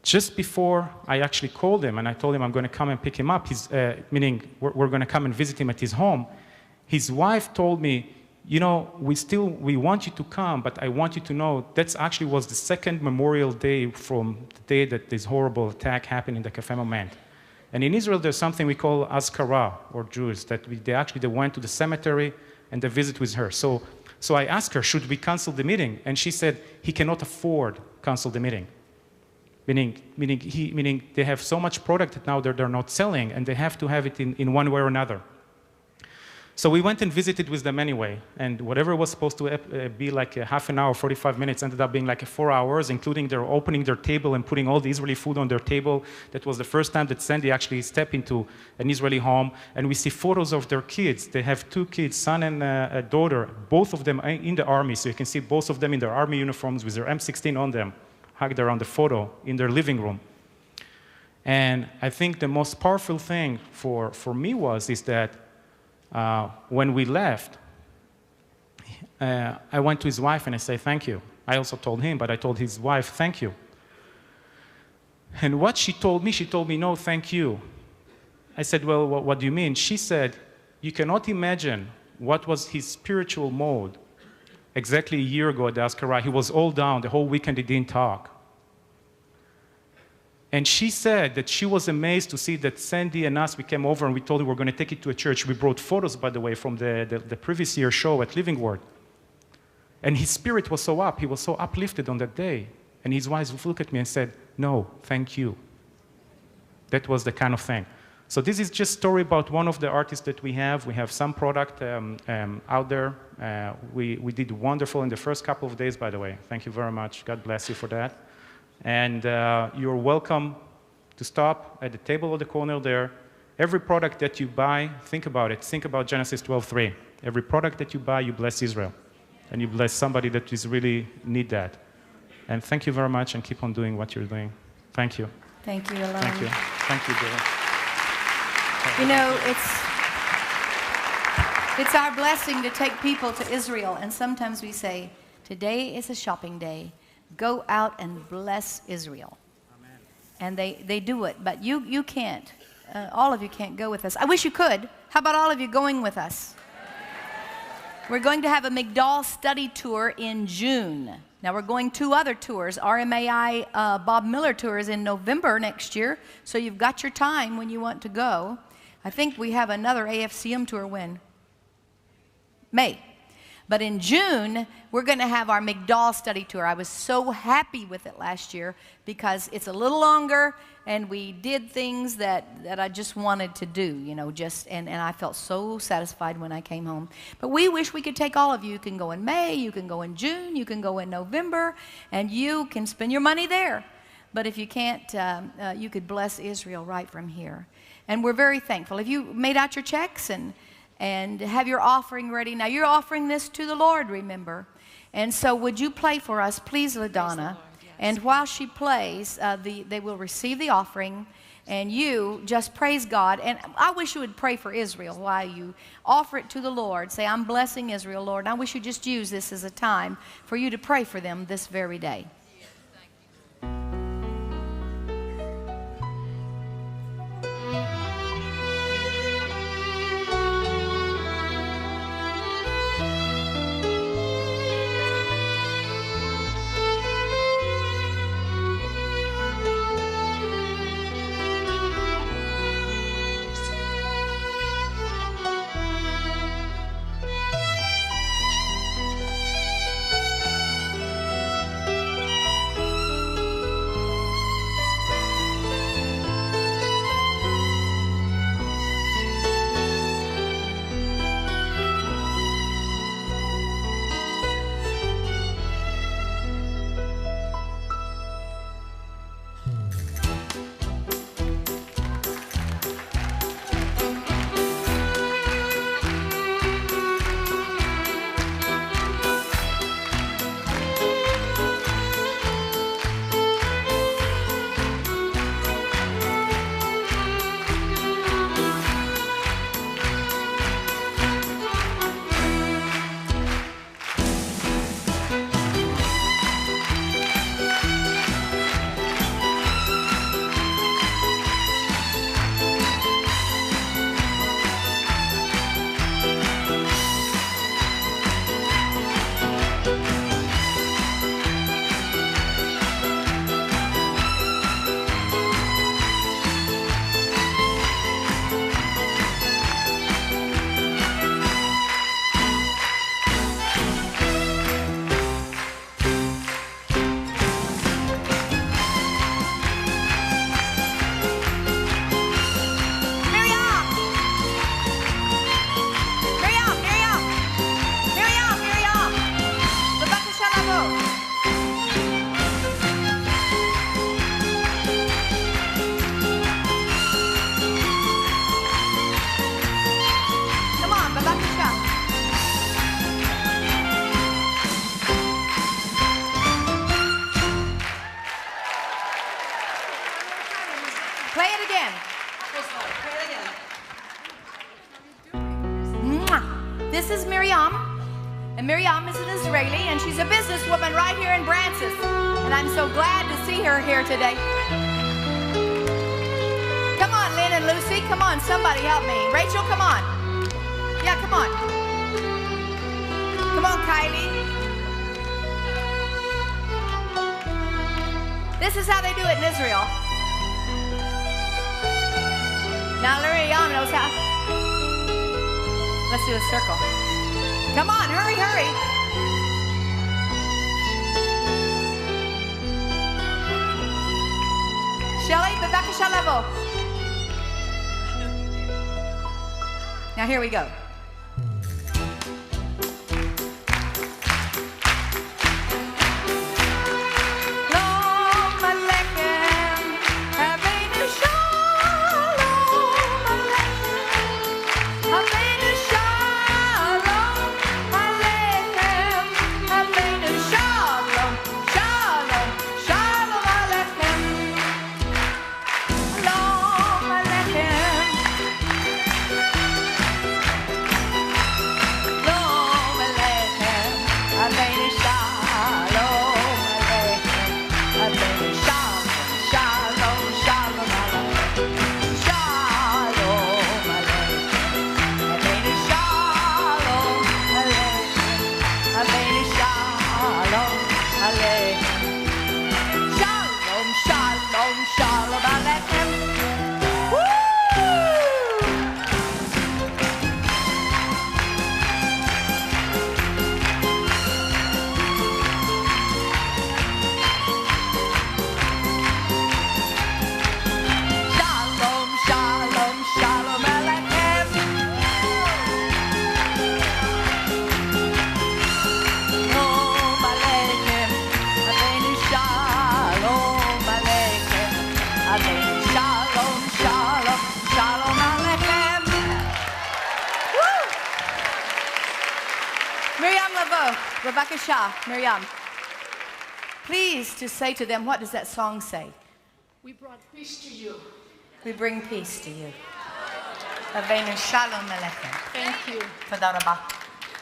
just before I actually called him and I told him I'm going to come and pick him up, meaning we're going to come and visit him at his home, his wife told me, you know, we want you to come, but I want you to know that actually was the second Memorial Day from the day that this horrible attack happened in the Cafe Moment. And in Israel, there's something we call Azkara, or Jews, that they went to the cemetery and they visit with her. So I asked her, should we cancel the meeting? And she said, he cannot afford to cancel the meeting. Meaning they have so much product that now they're not selling, and they have to have it in one way or another. So we went and visited with them anyway, and whatever was supposed to be like a half an hour, 45 minutes, ended up being like 4 hours, including their opening their table and putting all the Israeli food on their table. That was the first time that Sandy actually stepped into an Israeli home, and we see photos of their kids. They have 2 kids, son and a daughter, both of them in the army, so you can see both of them in their army uniforms with their M16 on them, hugged around the photo in their living room. And I think the most powerful thing for me is that when we left, I went to his wife and I said, thank you. I also told him, but I told his wife, thank you. And what she told me, no, thank you. I said, well, what do you mean? She said, you cannot imagine what was his spiritual mode exactly a year ago at the Azkara. He was all down. The whole weekend he didn't talk. And she said that she was amazed to see that Sandy and us, we came over and we told her we're going to take it to a church. We brought photos, by the way, from the previous year's show at Living Word. And his spirit was so up. He was so uplifted on that day. And his wife looked at me and said, no, thank you. That was the kind of thing. So this is just a story about one of the artists that we have. We have some product out there. We did wonderful in the first couple of days, by the way. Thank you very much. God bless you for that. And you're welcome to stop at the table at the corner there. Every product that you buy, think about it. Think about Genesis 12:3. Every product that you buy, you bless Israel. And you bless somebody that is really need that. And thank you very much, and keep on doing what you're doing. Thank you. Thank you, Alon. Thank you. Thank you, Billye. You know, it's our blessing to take people to Israel. And sometimes we say, today is a shopping day. Go out and bless Israel. Amen. And they do it. But you can't. All of you can't go with us. I wish you could. How about all of you going with us? We're going to have a Migdal study tour in June. Now we're going 2 other tours. RMAI Bob Miller tour is in November next year. So you've got your time when you want to go. I think we have another AFCM tour when? May. But in June, we're going to have our Migdal study tour. I was so happy with it last year because it's a little longer and we did things that I just wanted to do, you know, and I felt so satisfied when I came home. But we wish we could take all of you. You can go in May, you can go in June, you can go in November, and you can spend your money there. But if you can't, you could bless Israel right from here. And we're very thankful. If you made out your checks and have your offering ready. Now, you're offering this to the Lord, remember. And so would you play for us, please, LaDonna? Yes. And while she plays, they will receive the offering, and you just praise God. And I wish you would pray for Israel while you offer it to the Lord. Say, I'm blessing Israel, Lord. And I wish you just use this as a time for you to pray for them this very day. This is Miriam, and Miriam is an Israeli, and she's a businesswoman right here in Brancis, and I'm so glad to see her here today. Come on, Lynn and Lucy, come on, somebody help me. Rachel, come on. Yeah, come on. Come on, Kylie. This is how they do it in Israel. Now Miriam knows how. Let's do a circle. Come on, hurry, hurry. Shelly, בבקשה לבוא. Now here we go. Bavakasha, Miriam. Please to say to them, what does that song say? We brought peace to you. We bring peace to you. Avenu shalom alechem. Thank you. תודה רבה.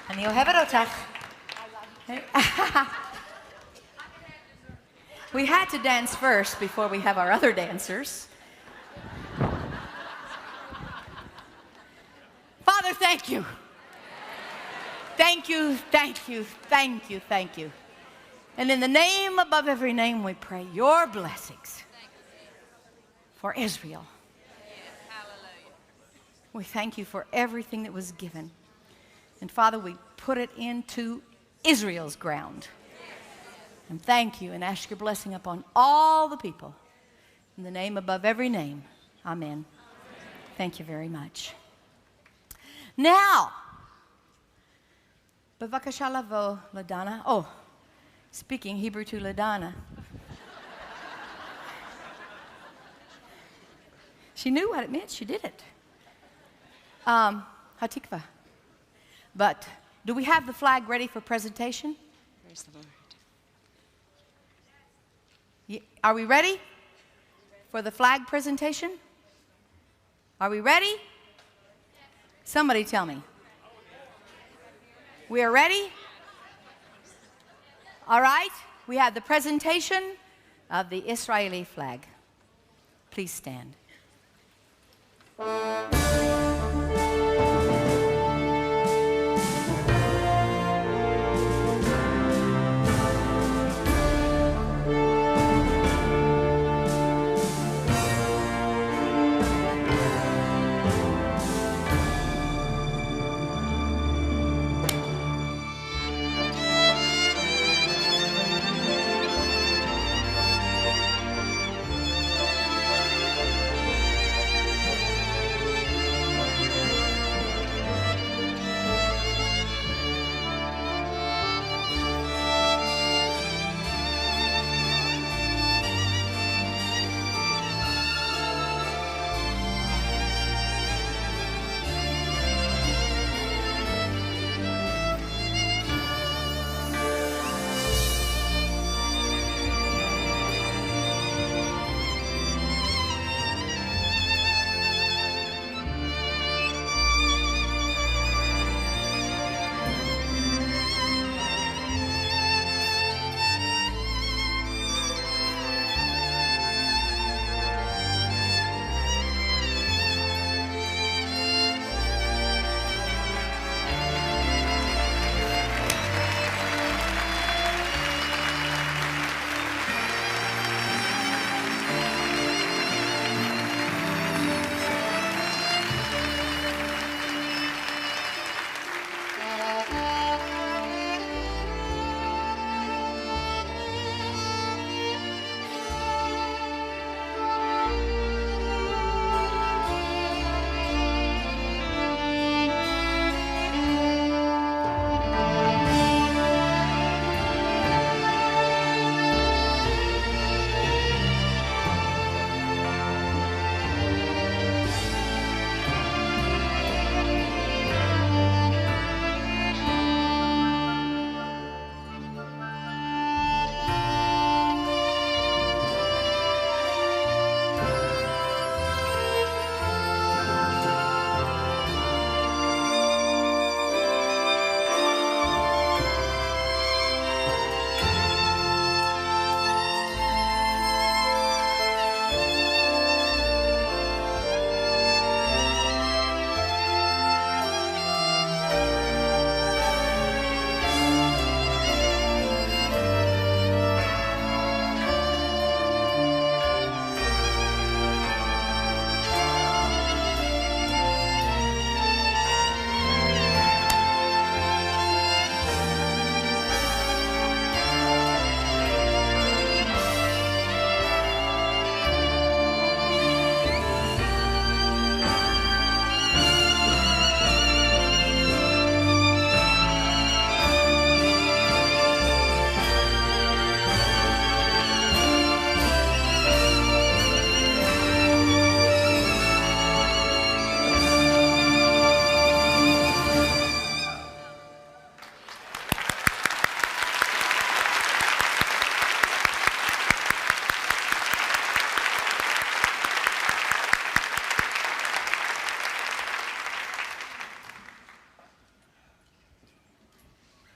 אני אוהבת אותך. We had to dance first before we have our other dancers. Father, thank you. Thank you, thank you, thank you, thank you. And in the name above every name, we pray your blessings for Israel. We thank you for everything that was given. And Father, we put it into Israel's ground. And thank you and ask your blessing upon all the people. In the name above every name. Amen. Thank you very much. Now, בבקשה לבוא לדנה. Oh, speaking Hebrew to Ladana. She knew what it meant. She did it. Hatikva. But do we have the flag ready for presentation? Praise the Lord. Are we ready for the flag presentation? Are we ready? Somebody tell me. We are ready? All right. We have the presentation of the Israeli flag. Please stand.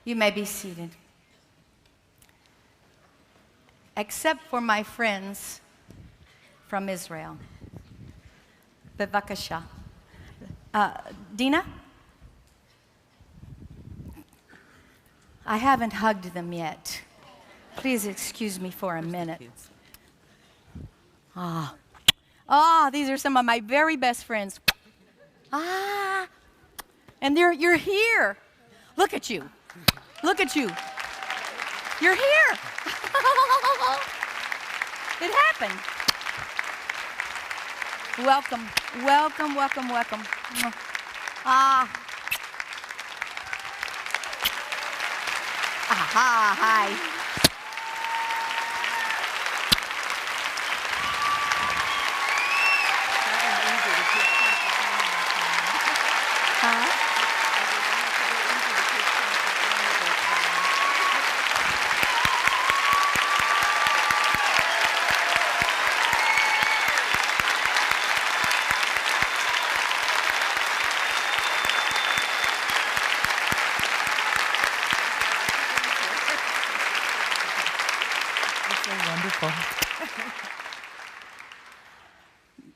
You may be seated. Except for my friends from Israel. Bevakasha. Dina? I haven't hugged them yet. Please excuse me for a minute. These are some of my very best friends. And you're here. Look at you. Look at you. You're here. It happened. Welcome, welcome, welcome, welcome. Hi.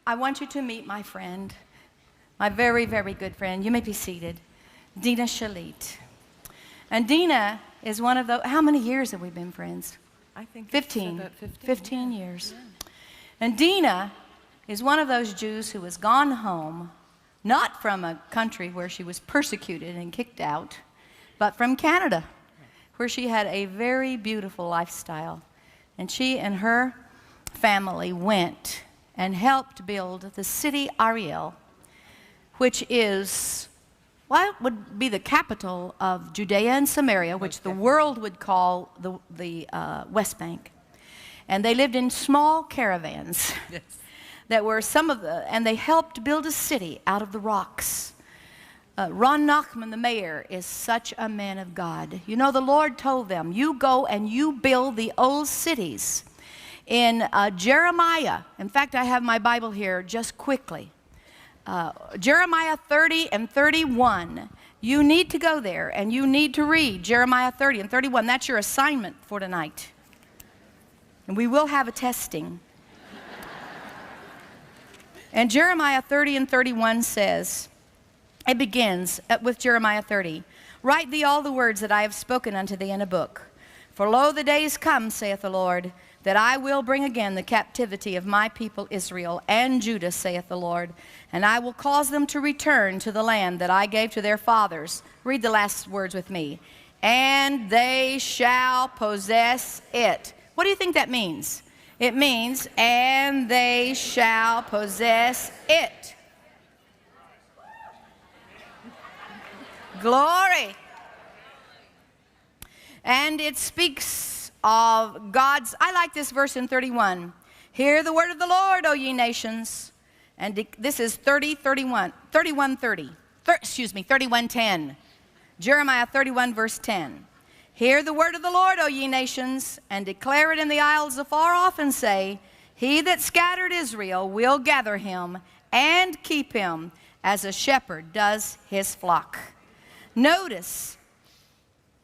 I want you to meet my friend, my very, very good friend. You may be seated. Dina Shalit. And Dina is one of those, how many years have we been friends? I think 15. About 15 years. Yeah. And Dina is one of those Jews who has gone home, not from a country where she was persecuted and kicked out, but from Canada, where she had a very beautiful lifestyle. And she and her family went and helped build the city Ariel, which is what would be the capital of Judea and Samaria, which the world would call the West Bank. And they lived in small caravans that were and they helped build a city out of the rocks. Ron Nachman, the mayor, is such a man of God. You know, the Lord told them, you go and you build the old cities. In Jeremiah, in fact, I have my Bible here just quickly. Jeremiah 30 and 31. You need to go there and you need to read Jeremiah 30 and 31. That's your assignment for tonight. And we will have a testing. And Jeremiah 30 and 31 says, it begins with Jeremiah 30. Write thee all the words that I have spoken unto thee in a book. For lo, the days come, saith the Lord, that I will bring again the captivity of my people Israel and Judah, saith the Lord, and I will cause them to return to the land that I gave to their fathers. Read the last words with me. And they shall possess it. What do you think that means? It means, and they shall possess it. Glory. And it speaks of God's, I like this verse in 31. Hear the word of the Lord, O ye nations. And this is 31:10. Jeremiah 31 verse 10. Hear the word of the Lord, O ye nations, and declare it in the isles afar off, and say, he that scattered Israel will gather him and keep him as a shepherd does his flock. Notice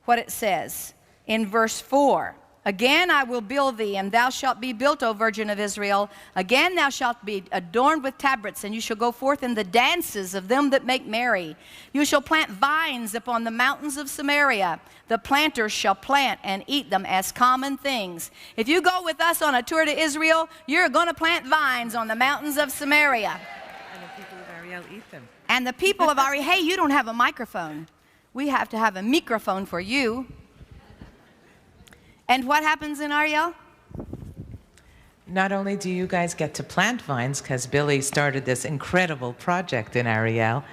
what it says in verse 4. Again I will build thee, and thou shalt be built, O virgin of Israel. Again thou shalt be adorned with tabrets, and you shall go forth in the dances of them that make merry. You shall plant vines upon the mountains of Samaria. The planters shall plant and eat them as common things. If you go with us on a tour to Israel, you're going to plant vines on the mountains of Samaria. And the people of Ariel eat them. And the people of Ariel, hey, you don't have a microphone. We have to have a microphone for you. And what happens in Ariel? Not only do you guys get to plant vines, because Billye started this incredible project in Ariel,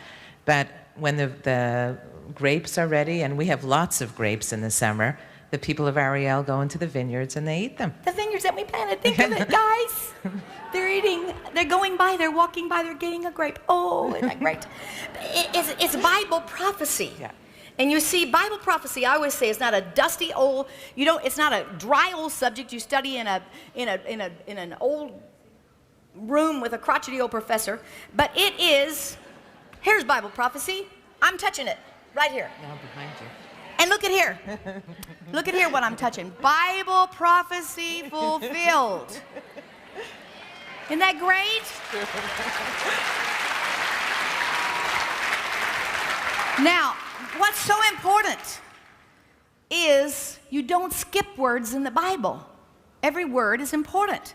but when the grapes are ready, and we have lots of grapes in the summer, the people of Ariel go into the vineyards and they eat them. The vineyards that we planted, think of it, guys. They're going by, they're walking by, they're getting a grape. Oh, isn't that great? It's Bible prophecy. Yeah. And you see, Bible prophecy, I always say, is not a dusty old, it's not a dry old subject you study in an old room with a crotchety old professor, but it is, here's Bible prophecy. I'm touching it right here. Now behind you. And look at here. Look at here what I'm touching. Bible prophecy fulfilled. Isn't that great? Now, what's so important is you don't skip words in the Bible. Every word is important.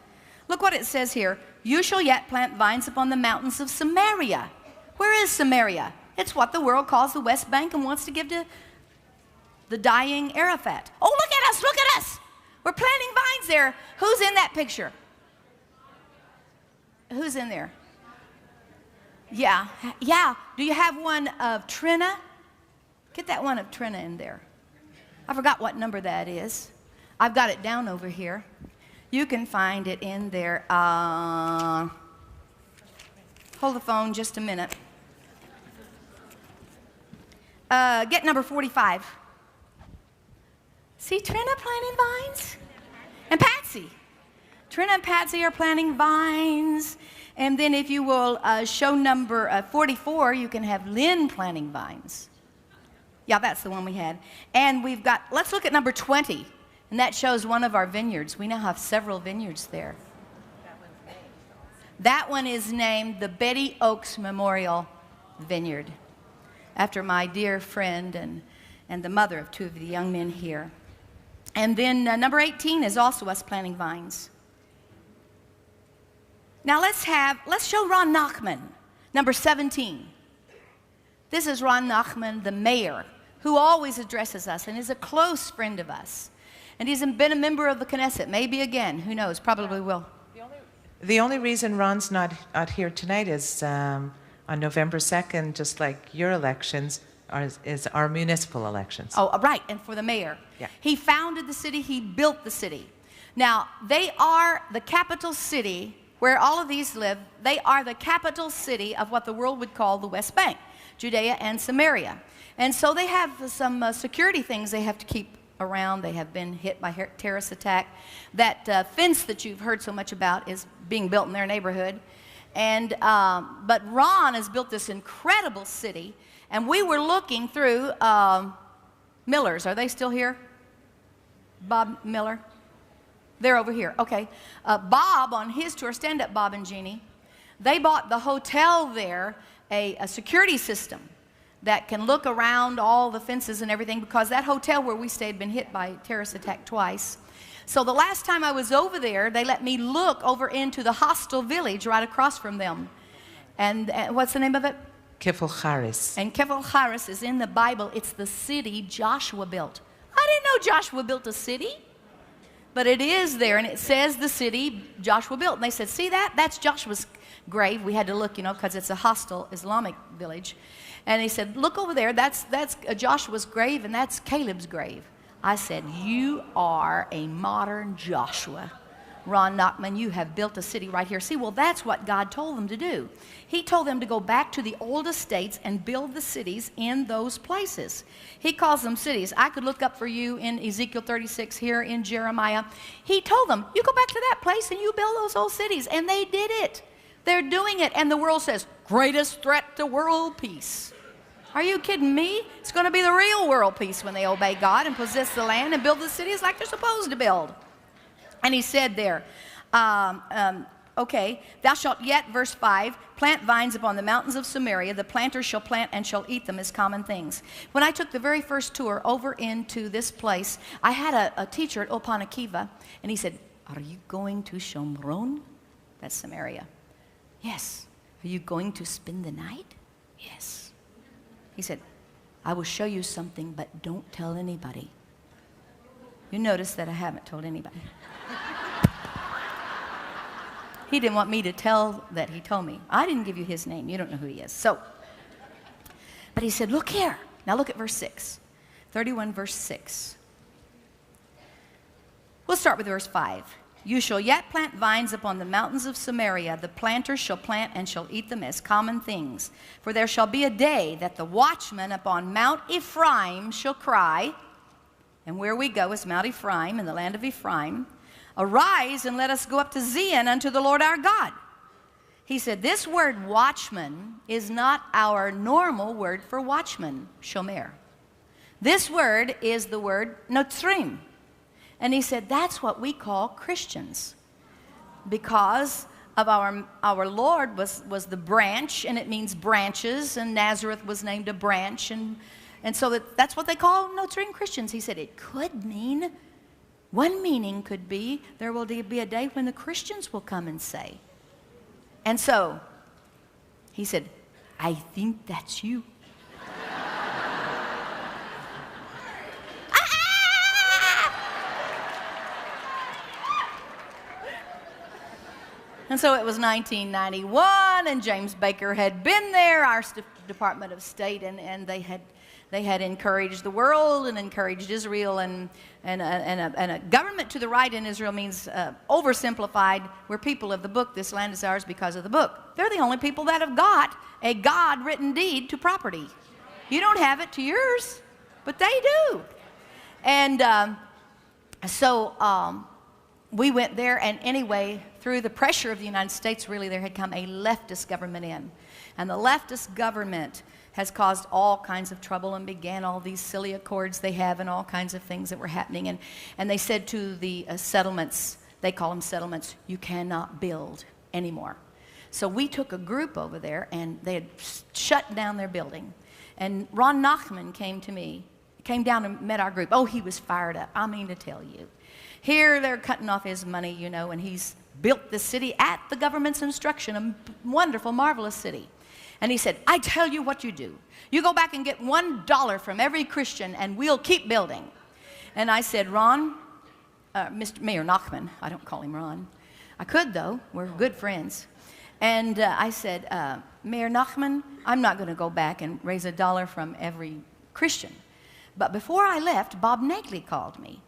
Look what it says here. You shall yet plant vines upon the mountains of Samaria. Where is Samaria? It's what the world calls the West Bank and wants to give to the dying Arafat. Oh, look at us, look at us. We're planting vines there. Who's in that picture? Who's in there? Yeah, yeah. Do you have one of Trina? Get that one of Trina in there. I forgot what number that is. I've got it down over here. You can find it in there. Hold the phone just a minute. Get number 45. See Trina planting vines? And Patsy. Trina and Patsy are planting vines. And then if you will show number 44, you can have Lynn planting vines. Yeah, that's the one we had. And we've got, let's look at number 20. And that shows one of our vineyards. We now have several vineyards there. That one is named the Betty Oaks Memorial Vineyard, after my dear friend and the mother of two of the young men here. And then number 18 is also us planting vines. Now let's show Ron Nachman, number 17. This is Ron Nachman, the mayor, who always addresses us and is a close friend of us. And he's been a member of the Knesset, maybe again, who knows, probably will. The only reason Ron's not here tonight is on November 2nd, just like your elections, is our municipal elections. Oh, right, and for the mayor. Yeah. He founded the city, he built the city. Now, they are the capital city where all of these live. They are the capital city of what the world would call the West Bank, Judea and Samaria. And so they have some security things they have to keep around. They have been hit by terrorist attack. That fence that you've heard so much about is being built in their neighborhood. And, but Ron has built this incredible city. And we were looking through Miller's. Are they still here? Bob Miller? They're over here. Okay. Bob, on his tour, stand up, Bob and Jeannie, they bought the hotel there a security system that can look around all the fences and everything, because that hotel where we stayed had been hit by terrorist attack twice. So the last time I was over there, they let me look over into the hostel village right across from them. And what's the name of it? Kifl Charis. And Kifl Charis is in the Bible. It's the city Joshua built. I didn't know Joshua built a city, but it is there, and it says the city Joshua built. And they said, see that? That's Joshua's grave. We had to look, because it's a hostile Islamic village. And he said, look over there, that's Joshua's grave, and that's Caleb's grave. I said, you are a modern Joshua. Ron Nachman, you have built a city right here. See, well, that's what God told them to do. He told them to go back to the old estates and build the cities in those places. He calls them cities. I could look up for you in Ezekiel 36 here in Jeremiah. He told them, you go back to that place and you build those old cities. And they did it. They're doing it. And the world says, greatest threat to world peace. Are you kidding me? It's going to be the real world peace when they obey God and possess the land and build the cities like they're supposed to build. And he said there, okay, thou shalt yet, verse 5, plant vines upon the mountains of Samaria. The planters shall plant and shall eat them as common things. When I took the very first tour over into this place, I had a teacher at Opanakiva, and he said, are you going to Shomron? That's Samaria. Yes. Are you going to spend the night? Yes. He said, I will show you something, but don't tell anybody. You notice that I haven't told anybody. He didn't want me to tell that he told me. I didn't give you his name. You don't know who he is. So, but he said, look here. Now look at verse 6. 31 verse 6. We'll start with verse 5. You shall yet plant vines upon the mountains of Samaria. The planters shall plant and shall eat them as common things. For there shall be a day that the watchman upon Mount Ephraim shall cry. And where we go is Mount Ephraim, in the land of Ephraim. Arise and let us go up to Zion unto the Lord our God. He said, this word watchman is not our normal word for watchman, shomer. This word is the word notrim. And he said, that's what we call Christians. Because of our Lord was the branch, and it means branches, and Nazareth was named a branch, and so that's what they call notrim Christians. He said it could mean, one meaning could be, there will be a day when the Christians will come and say. And so he said, I think that's you. And so it was 1991, and James Baker had been there, our Department of State, and they had encouraged the world and encouraged Israel, and a government to the right in Israel means oversimplified. We're people of the book. This land is ours because of the book. They're the only people that have got a God-written deed to property. You don't have it to yours, but they do. And we went there, and anyway, through the pressure of the United States, really, there had come a leftist government in. And the leftist government has caused all kinds of trouble and began all these silly accords they have and all kinds of things that were happening. And they said to the settlements, they call them settlements, you cannot build anymore. So we took a group over there, and they had shut down their building. And Ron Nachman came to me, came down and met our group. Oh, he was fired up, I mean to tell you. Here they're cutting off his money, you know, and he's built this city at the government's instruction, a wonderful, marvelous city. And he said, I tell you what you do. You go back and get $1 from every Christian, and we'll keep building. And I said, Ron, Mr. Mayor Nachman, I don't call him Ron. I could, though. We're good friends. And I said, Mayor Nachman, I'm not going to go back and raise $1 from every Christian. But before I left, Bob Nagley called me.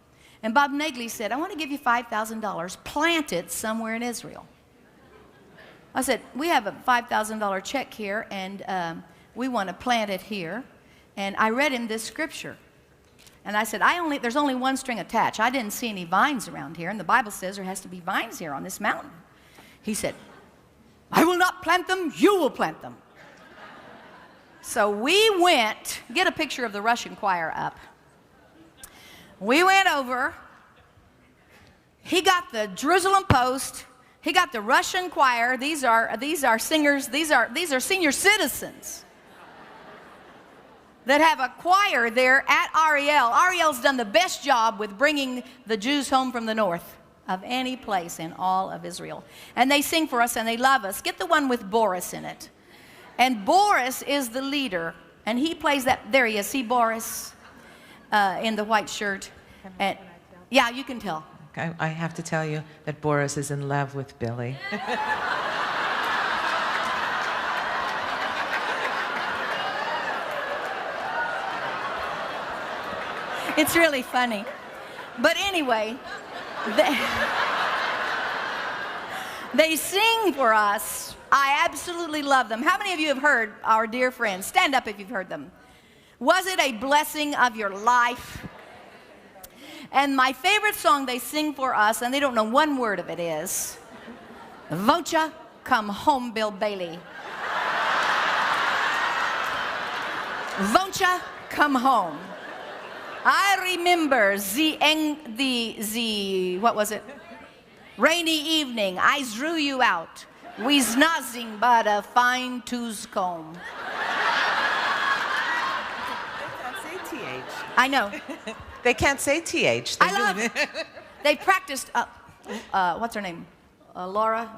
And Bob Nagley said, I want to give you $5,000, plant it somewhere in Israel. I said, we have a $5,000 check here, and we want to plant it here. And I read him this scripture. And I said, there's only one string attached. I didn't see any vines around here, and the Bible says there has to be vines here on this mountain. He said, I will not plant them, you will plant them. So we went, get a picture of the Russian choir up. We went over, he got the Jerusalem Post, he got the Russian choir. These are singers, these are senior citizens that have a choir there at Ariel. Ariel's done the best job with bringing the Jews home from the north of any place in all of Israel. And they sing for us and they love us. Get the one with Boris in it. And Boris is the leader, and he plays that, there he is, see Boris? In the white shirt. And, yeah, you can tell. I have to tell you that Boris is in love with Billye. It's really funny. But anyway, they sing for us. I absolutely love them. How many of you have heard our dear friends? Stand up if you've heard them. Was it a blessing of your life? And my favorite song they sing for us, and they don't know one word of it, is, Won't Ya Come Home, Bill Bailey? Won't ya come home? I remember what was it? Rainy evening, I drew you out. We's nothing but a fine tooth comb. I know. They can't say TH. I love it. They practiced, what's her name? Laura?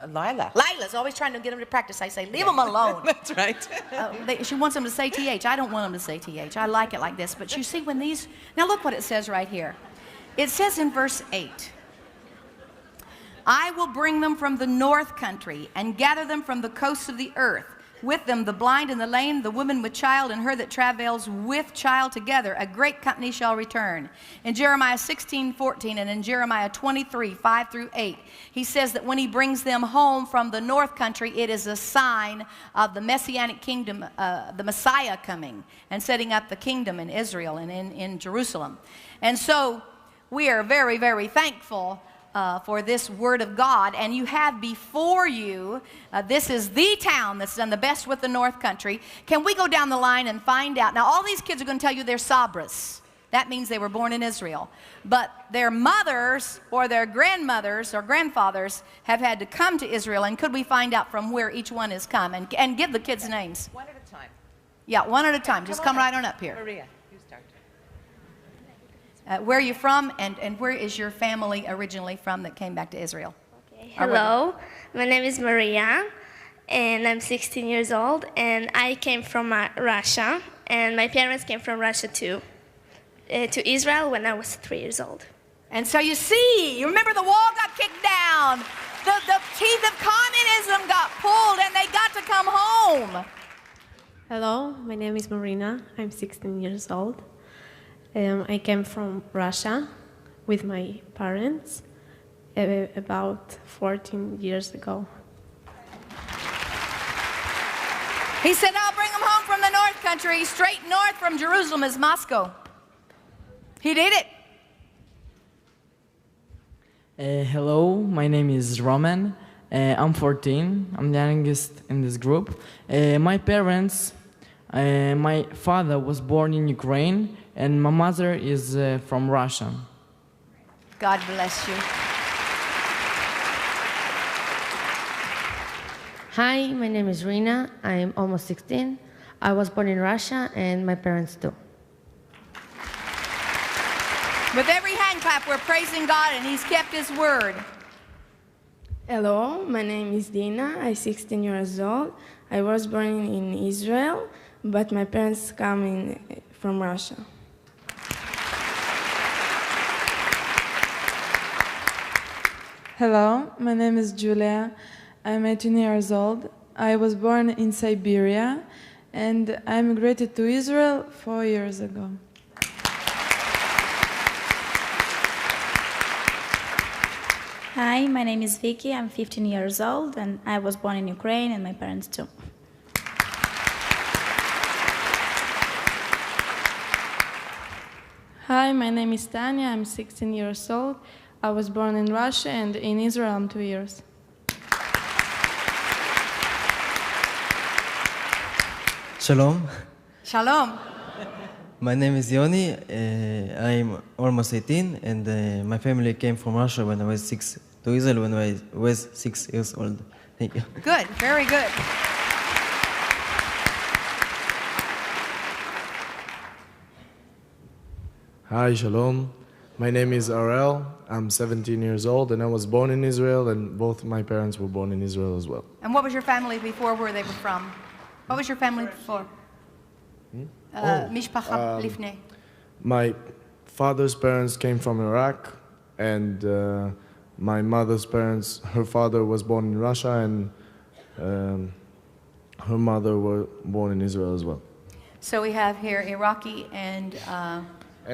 Lila. Lila's always trying to get them to practice. I say, leave them alone. That's right. She wants them to say TH. I don't want them to say TH. I like it like this. But you see when these, now look what it says right here. It says in verse 8, I will bring them from the north country and gather them from the coasts of the earth. With them the blind and the lame, the woman with child, and her that travails with child together. A great company shall return. In Jeremiah 16:14 and in Jeremiah 23:5-8, he says that when he brings them home from the north country, it is a sign of the Messianic kingdom, the Messiah coming and setting up the kingdom in Israel and in Jerusalem. And so we are very, very thankful for this Word of God, and you have before you, this is the town that's done the best with the North Country. Can we go down the line and find out? Now, all these kids are going to tell you they're Sabras. That means they were born in Israel. But their mothers or their grandmothers or grandfathers have had to come to Israel, and could we find out from where each one has come? And give the kids names. One at a time. Yeah, one at a time. Just come right on up here. Maria, you start. Where are you from, and where is your family originally from that came back to Israel? Okay. Hello, my name is Maria, and I'm 16 years old, and I came from Russia, and my parents came from Russia too, to Israel when I was 3 years old. And so you see, you remember the wall got kicked down, the teeth of communism got pulled, and they got to come home. Hello, my name is Marina. I'm 16 years old. I came from Russia with my parents about 14 years ago. He said, I'll bring them home from the North Country. Straight north from Jerusalem is Moscow. He did it. Hello, my name is Roman. I'm 14. I'm the youngest in this group. My parents, my father was born in Ukraine, and my mother is from Russia. God bless you. Hi, my name is Rina. I'm almost 16. I was born in Russia, and my parents too. With every hand clap, we're praising God, and He's kept His word. Hello, my name is Dina. I'm 16 years old. I was born in Israel, but my parents come from Russia. Hello, my name is Julia. I'm 18 years old. I was born in Siberia, and I immigrated to Israel 4 years ago. Hi, my name is Vicky. I'm 15 years old, and I was born in Ukraine, and my parents too. Hi, my name is Tanya. I'm 16 years old. I was born in Russia, and in Israel I'm 2 years. Shalom. Shalom. My name is Yoni. I'm almost 18, and my family came from Russia when I was 6 to Israel when I was 6 years old. Thank you. Good, very good. Hi, Shalom. My name is Arel. I'm 17 years old, and I was born in Israel, and both my parents were born in Israel as well. And what was your family before, where they were from? What was your family before? Mishpacha Lifnei. My father's parents came from Iraq, and my mother's parents, her father was born in Russia, and her mother was born in Israel as well. So we have here Iraqi and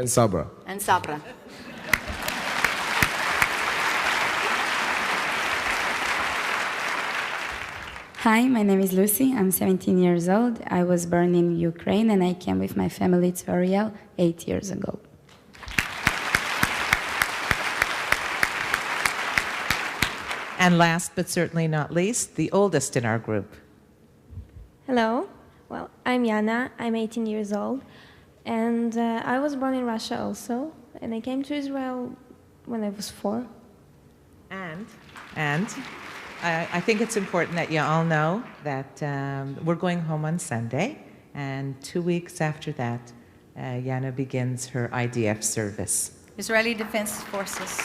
Sabra. And Sabra. Hi, my name is Lucy. I'm 17 years old. I was born in Ukraine, and I came with my family to Ariel 8 years ago. And last but certainly not least, the oldest in our group. Hello. Well, I'm Yana. I'm 18 years old. And I was born in Russia also. And I came to Israel when I was 4. And I think it's important that you all know that we're going home on Sunday. And 2 weeks after that, Yana begins her IDF service. Israeli Defense Forces.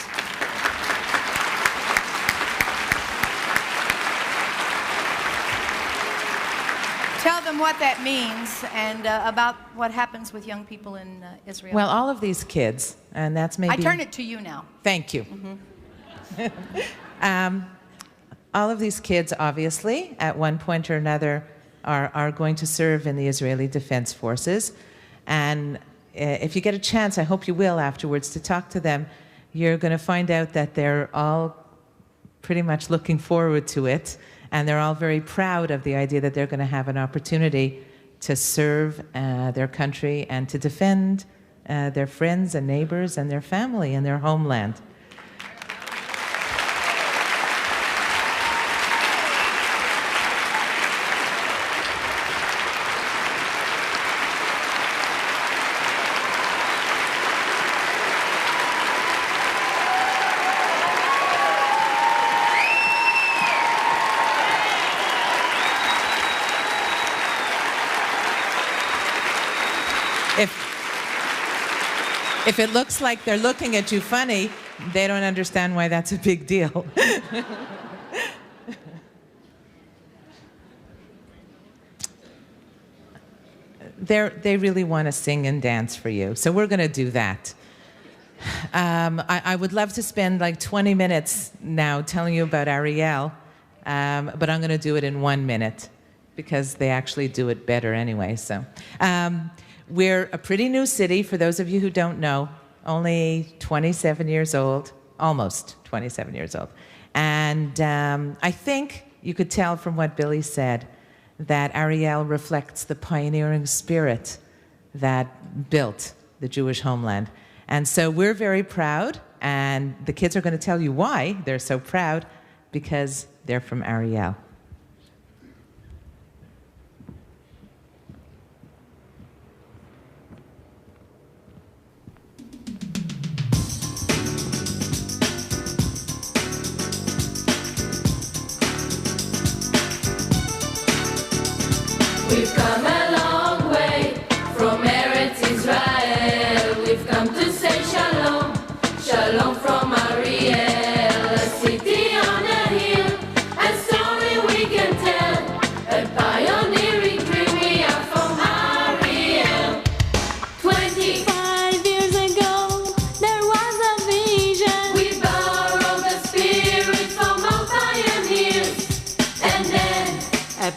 Tell them what that means and about what happens with young people in Israel. Well, all of these kids, and that's maybe... I turn it to you now. Thank you. All of these kids, obviously, at one point or another, are going to serve in the Israeli Defense Forces. And if you get a chance, I hope you will afterwards, to talk to them, you're going to find out that they're all pretty much looking forward to it. And they're all very proud of the idea that they're going to have an opportunity to serve their country and to defend their friends and neighbors and their family and their homeland. If it looks like they're looking at you funny, they don't understand why that's a big deal. They really want to sing and dance for you, so we're going to do that. I would love to spend like 20 minutes now telling you about Ariel, but I'm going to do it in 1 minute because they actually do it better anyway. So we're a pretty new city, for those of you who don't know, only 27 years old, almost 27 years old. And I think you could tell from what Billye said that Ariel reflects the pioneering spirit that built the Jewish homeland. And so we're very proud, and the kids are going to tell you why they're so proud, because they're from Ariel. We've come a long way from Eretz Israel. We've come to say shalom, shalom from Ariel, a city on a hill, a story we can tell, a pioneering dream. We are from Ariel. 25 years ago, there was a vision. We borrowed the spirit from our pioneers, and then a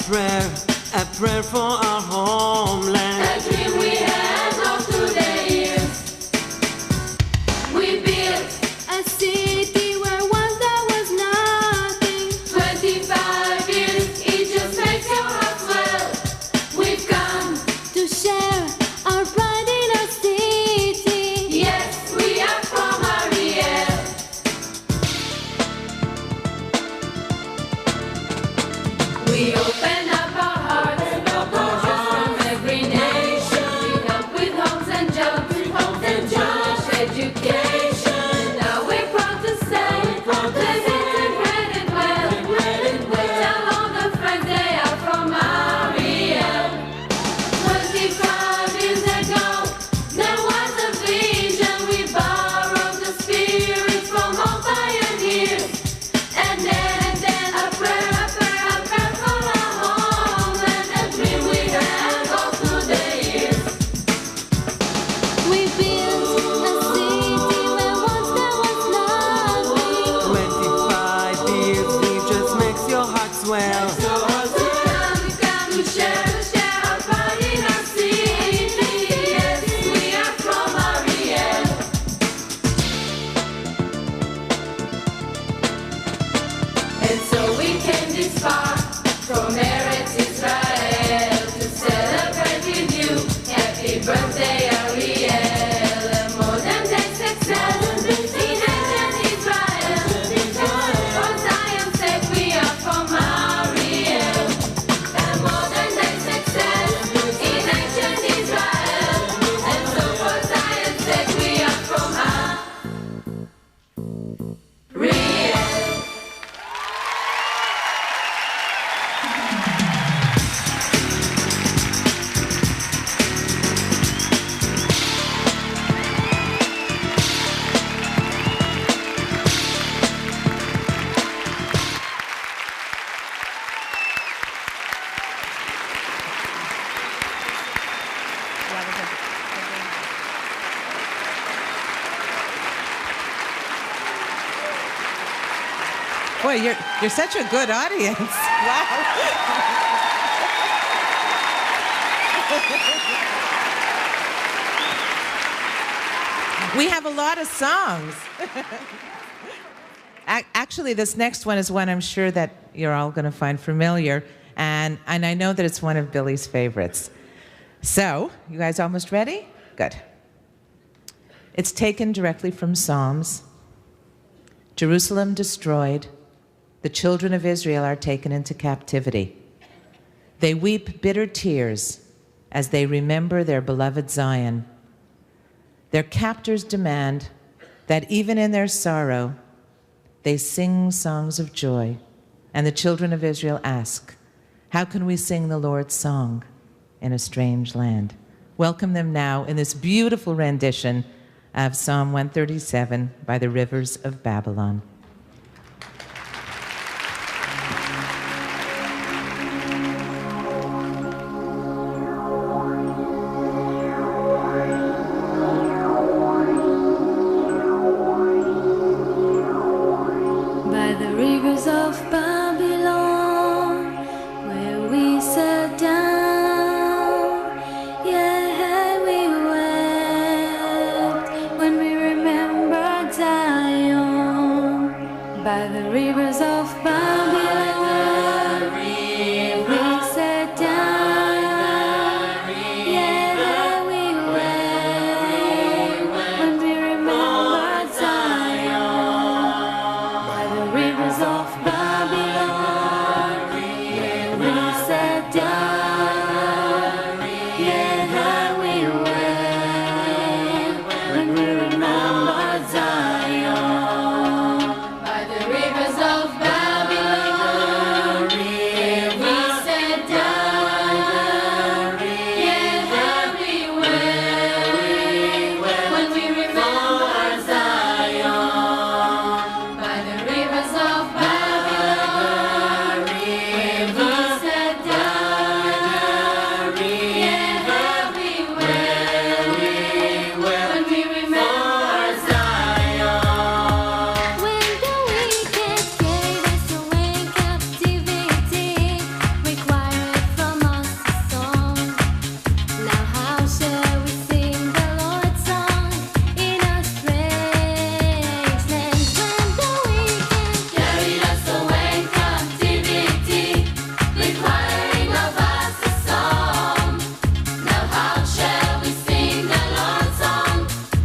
prayer for our homeland. A dream we had all through the years. We built a city where once there was nothing. 25 years, it just makes your heart swell. We've come to share our pride in our city. Yes, we are from Ariel. We open up our hearts. From every nation, we help with homes and jobs, and Jewish education. Now we're proud to say, live integrated well. We tell all the friends they are from Ariel. 25 years ago, there was a vision. We borrowed the spirit from all pioneers, and then a prayer for our home, and a dream we had all through the years. We built a city where once there was nothing. 25 years, it just makes your heart swell. We've come to share our pride in our city. Yes, we are from Ariel. And so we came this far from Eretz Israel to celebrate with you. Happy birthday, Ariel. A modern day success in ancient Israel. For Zion's sake, we are from Ariel. A modern day success in ancient Israel. And so for Zion's sake, we are from Ariel. Boy, you're such a good audience. Wow. We have a lot of songs. Actually, this next one is one I'm sure that you're all going to find familiar, and I know that it's one of Billye's favorites. So, you guys almost ready? Good. It's taken directly from Psalms. Jerusalem destroyed. The children of Israel are taken into captivity. They weep bitter tears as they remember their beloved Zion. Their captors demand that even in their sorrow, they sing songs of joy. And the children of Israel ask, how can we sing the Lord's song in a strange land? welcome them now in this beautiful rendition of Psalm 137, By the Rivers of Babylon. By the rivers of Babylon, where we sat down, yeah, we wept when we remembered Zion. By the rivers of Babylon, we sat down, yeah, we wept when we remembered Zion. By the rivers of Babylon, where we sat down, yeah, we wept when we remembered Zion. By the rivers of Babylon, where we sat down, yeah, we wept when we remembered Zion. By the rivers of Babylon, where we sat down, yeah, we wept when we remembered Zion. When the wicked carried us away in captivity, required from us a song. Now how shall we sing the Lord's song in a strange land? When the wicked carried us away in captivity, requiring of us a song. Now how shall we sing the Lord's song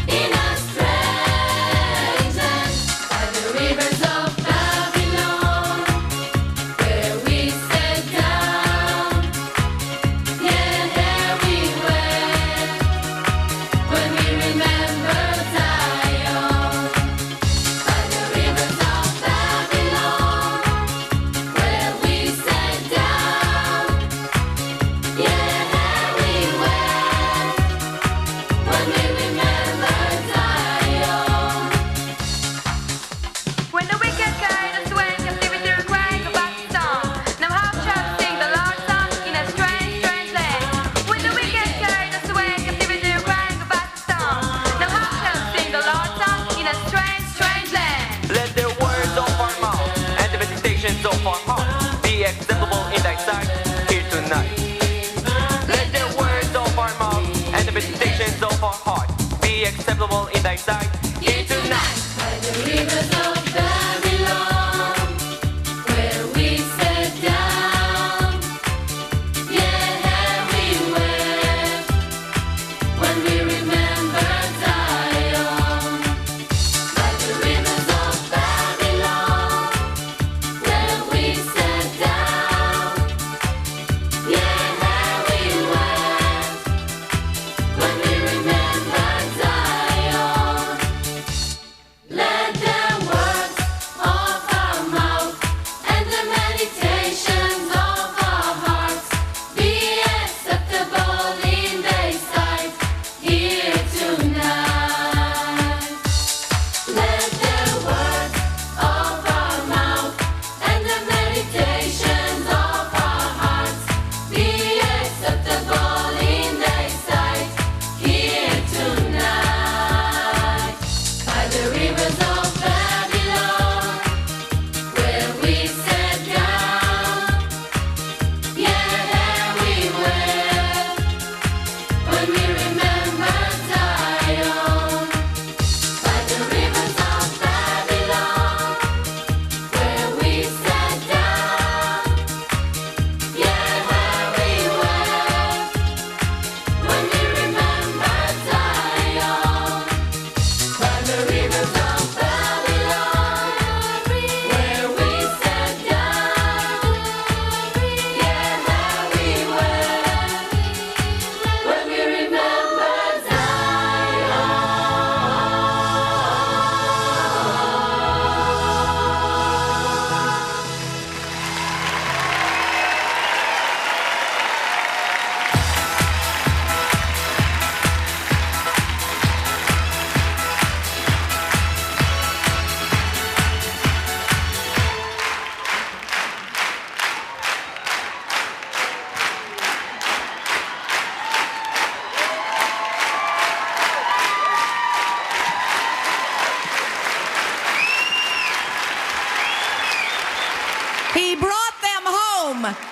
in a strange land? By the rivers of Babylon, where we sat down, yeah, we wept when we remembered Zion. By the rivers of Babylon, where we sat down, yeah, we wept when we remembered Zion. When the wicked carried us away in captivity, requiring of us a song. Now how shall we sing the Lord's song in a strange, strange land? When the wicked carried us away in captivity, requiring of us a song. Now how shall we sing the Lord's song in a strange, strange land? Let the words of our mouth and the meditations of our heart be acceptable in thy sight here tonight. Let the words of our mouth and the meditations of our heart be acceptable in thy sight here tonight. By the rivers of Babylon, where we sat down, yeah, we wept when we remembered Zion. By the rivers of Babylon, where we sat down, yeah, we wept when we remembered Zion.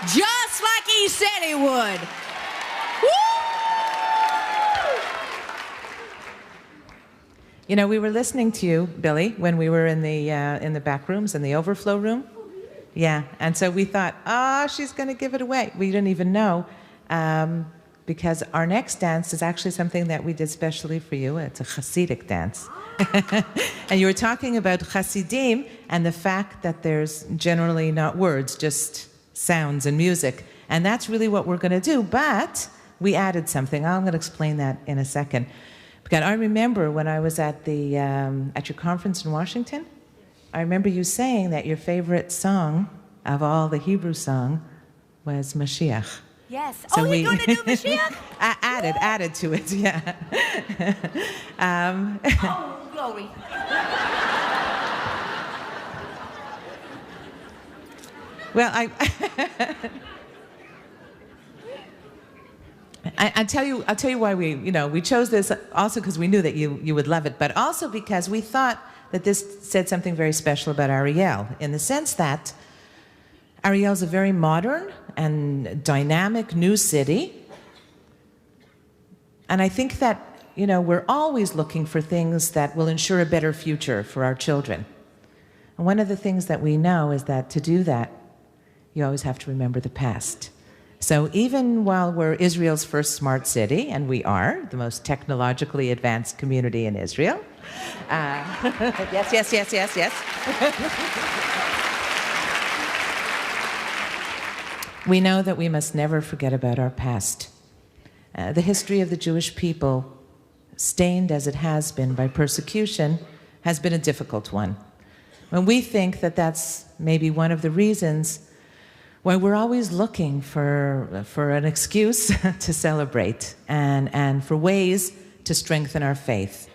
just like he said he would. You know, we were listening to you, Billye, when we were in the back rooms, in the overflow room. Yeah, and so we thought, she's going to give it away. We didn't even know, because our next dance is actually something that we did specially for you. It's a Hasidic dance. And you were talking about Hasidim and the fact that there's generally not words, just sounds and music. And that's really what we're going to do. But we added something. I'm going to explain that in a second. Because I remember when I was at your conference in Washington, I remember you saying that your favorite song of all the Hebrew song was Mashiach. Yes. So you're going to do Mashiach? added to it, yeah. Oh, glory. Well, I'll tell you why we chose this, also because we knew that you would love it, but also because we thought that this said something very special about Ariel, in the sense that Ariel is a very modern and dynamic new city. And I think that, we're always looking for things that will ensure a better future for our children. And one of the things that we know is that to do that, you always have to remember the past. So even while we're Israel's first smart city, and we are the most technologically advanced community in Israel, yes. We know that we must never forget about our past. The history of the Jewish people, stained as it has been by persecution, has been a difficult one. And we think that that's maybe one of the reasons why we're always looking for an excuse to celebrate and for ways to strengthen our faith.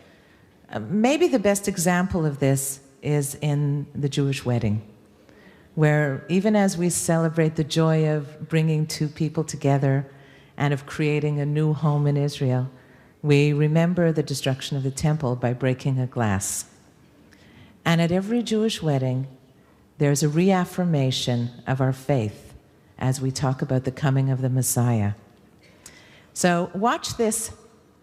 Maybe the best example of this is in the Jewish wedding, where even as we celebrate the joy of bringing two people together and of creating a new home in Israel, we remember the destruction of the temple by breaking a glass. And at every Jewish wedding, there's a reaffirmation of our faith as we talk about the coming of the Messiah. So watch this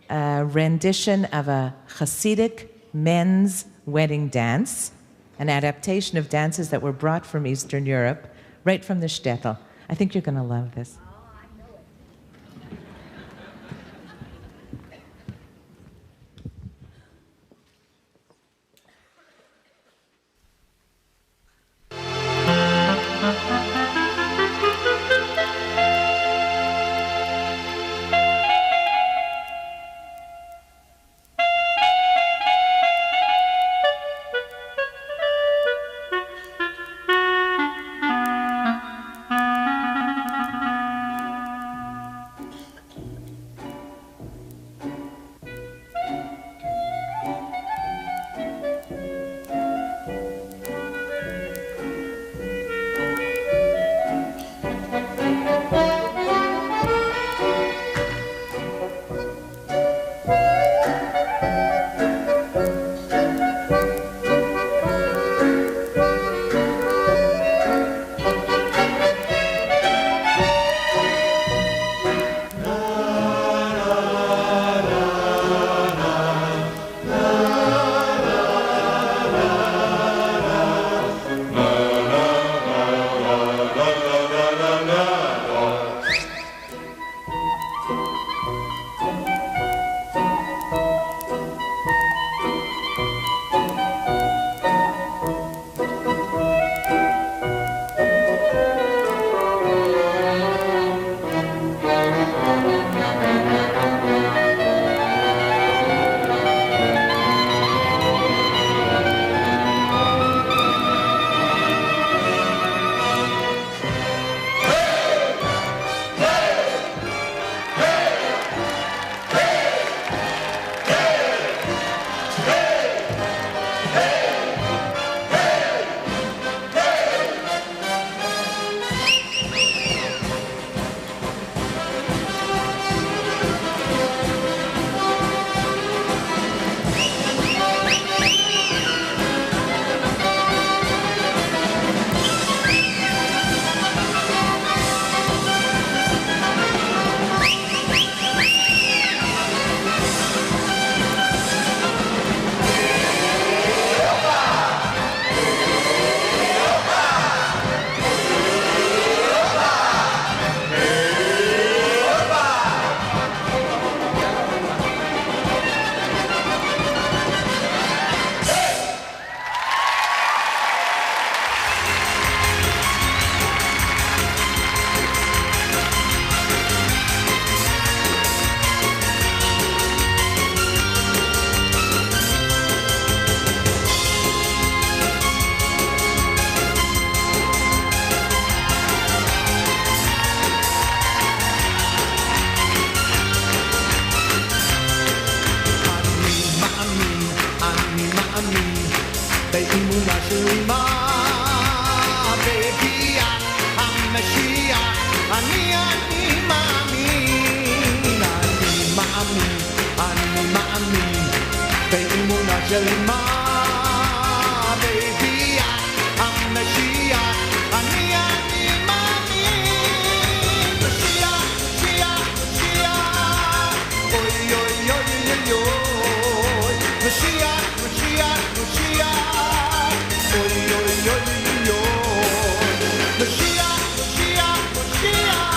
rendition of a Hasidic men's wedding dance, an adaptation of dances that were brought from Eastern Europe, right from the shtetl. I think you're going to love this. באמונה שלי בביאת המשיח אני מאמין, אני מאמין באמונה שלי בביאת המשיח אני מאמין, משיח, משיח, משיח, אוי אוי אוי אוי אוי, משיח, משיח, משיח, אוי אוי אוי אוי, משיח, משיח, משיח,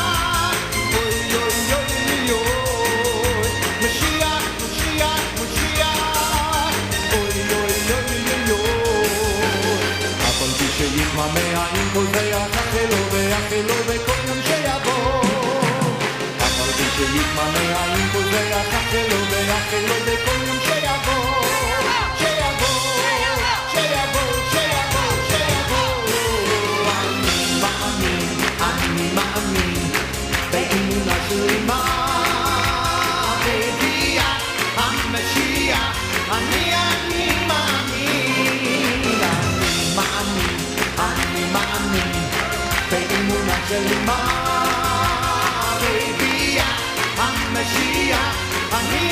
אוי אוי אוי אוי, משיח, משיח, משיח, אוי אוי אוי אוי, אף על פי שיתממע עם כל זה יחלו ויחלו בכל יום שיבוא, אף על פי שיתממע עם כל זה יחלו ויחלו בכל יום שיבוא, שיבוא, שיבוא, שיבוא, שיבוא, אני מאמין באמונה שלי בביאת המשיח אני מאמין, אני מאמין באמונה שלי בביאת המשיח אני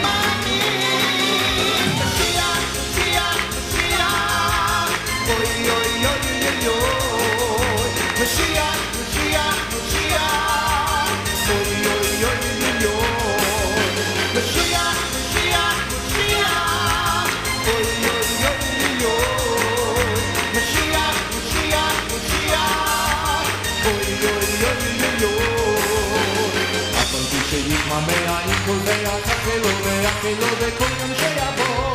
מאמין, משיח, משיח, משיח, אוי אוי אוי אוי אוי, משיח, משיח, משיח, אוי אוי אוי אוי, משיח, משיח, משיח, אוי אוי אוי אוי, משיח, משיח, משיח, אוי אוי אוי אוי, אף על פי שיתממע עם כל זה יחלו ויחלו בכל יום שיבוא,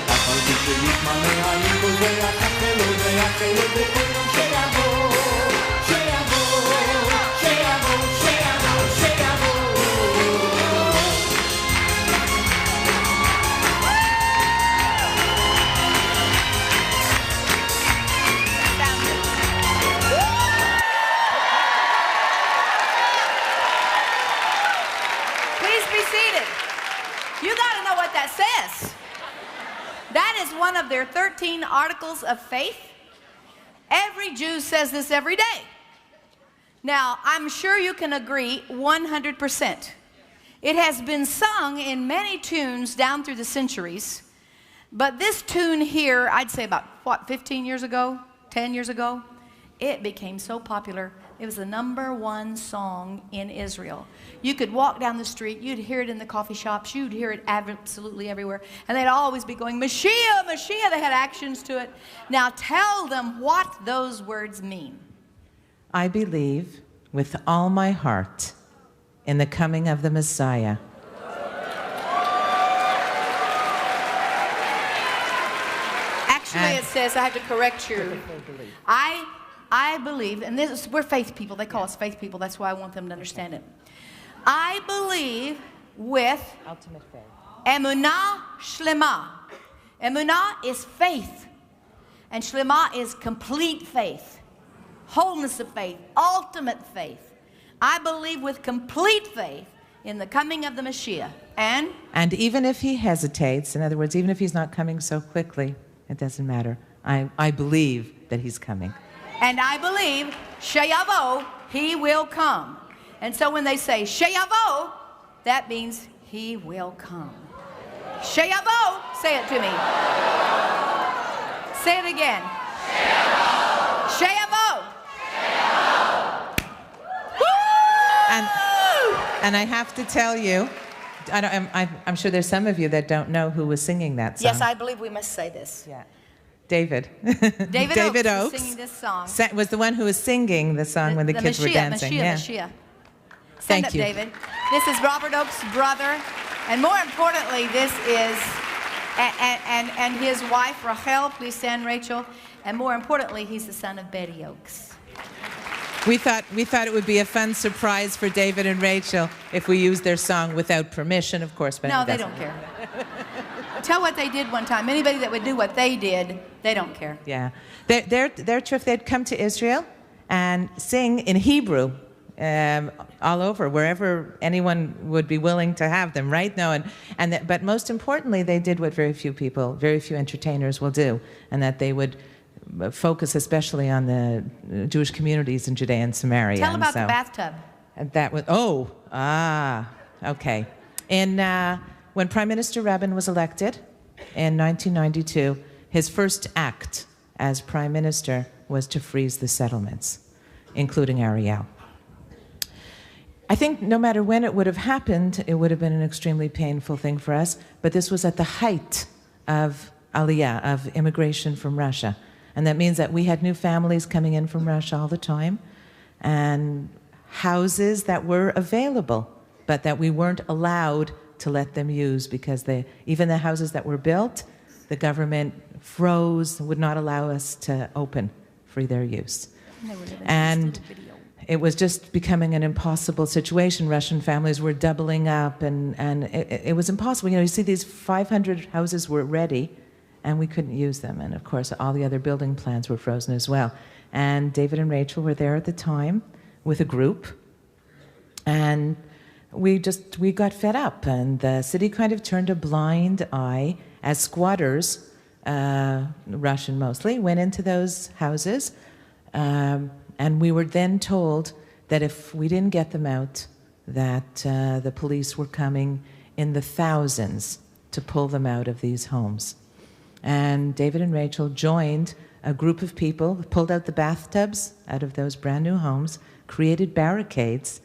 אף על פי שיתממע עם כל זה יחלו ויחלו בכל יום שיבוא, שיבוא, שיבוא, שיבוא, שיבוא. Please be seated. You got to know what that says. That is one of their 13 articles of faith. Every Jew says this every day. Now, I'm sure you can agree 100%. It has been sung in many tunes down through the centuries, but this tune here, I'd say about, what, 15 years ago, 10 years ago, it became so popular. It was the #1 song in Israel. You could walk down the street, you'd hear it in the coffee shops, you'd hear it absolutely everywhere, and they'd always be going, Mashiach, Mashiach. They had actions to it. Now tell them what those words mean. I believe with all my heart in the coming of the Messiah. Actually, it says, I have to correct you. I believe, and we're faith people. They call us faith people. That's why I want them to understand it. I believe with ultimate faith. Emunah Shlema. Emunah is faith, and Shlema is complete faith, wholeness of faith, ultimate faith. I believe with complete faith in the coming of the Mashiach. And even if he hesitates, in other words, even if he's not coming so quickly, it doesn't matter. I believe that he's coming. And I believe, Sheyavo, he will come. And so when they say Sheyavo, that means he will come. Sheyavo, say it to me. Say it again. Sheyavo. And I have to tell you, I'm sure there's some of you that don't know who was singing that song. Yes, I believe we must say this. Yeah. David. David Oakes was singing this song. Was the one who was singing the song when the kids were dancing. Mashiach. Thank up, you. David. This is Robert Oakes' brother, and more importantly, this is and his wife Rachel. Please stand, Rachel. And more importantly, he's the son of Billye Oakes. We thought it would be a fun surprise for David and Rachel if we used their song without permission, of course. But no, they don't care. Tell what they did one time. Anybody that would do what they did, they don't care. Yeah. Their trip, they'd come to Israel and sing in Hebrew all over, wherever anyone would be willing to have them, right? No, but most importantly, they did what very few entertainers will do, and that they would focus especially on the Jewish communities in Judea and Samaria. Tell about the bathtub. That was, okay. When Prime Minister Rabin was elected in 1992, his first act as Prime Minister was to freeze the settlements, including Ariel. I think no matter when it would have happened, it would have been an extremely painful thing for us, but this was at the height of Aliyah, of immigration from Russia. And that means that we had new families coming in from Russia all the time, and houses that were available, but that we weren't allowed to let them use because even the houses that were built, the government froze, would not allow us to open for their use. And it was just becoming an impossible situation. Russian families were doubling up, and it was impossible. You see, these 500 houses were ready, and we couldn't use them. And of course, all the other building plans were frozen as well. And David and Rachel were there at the time with a group, and we got fed up, and the city kind of turned a blind eye as squatters, Russian mostly, went into those houses, and we were then told that if we didn't get them out, that the police were coming in the thousands to pull them out of these homes. And David and Rachel joined a group of people, pulled out the bathtubs out of those brand new homes, created barricades,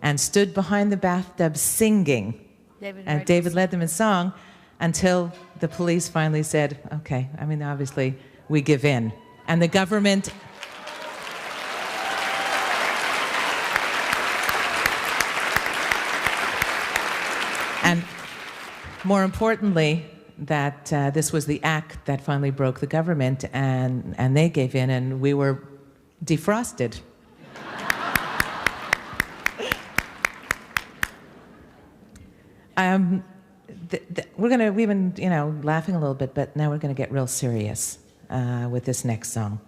and stood behind the bathtubs singing. David led them in song until the police finally said, okay, obviously we give in. And the government... And more importantly, that this was the act that finally broke the government, and they gave in, and we were defrosted. We've been, laughing a little bit, but now we're going to get real serious with this next song.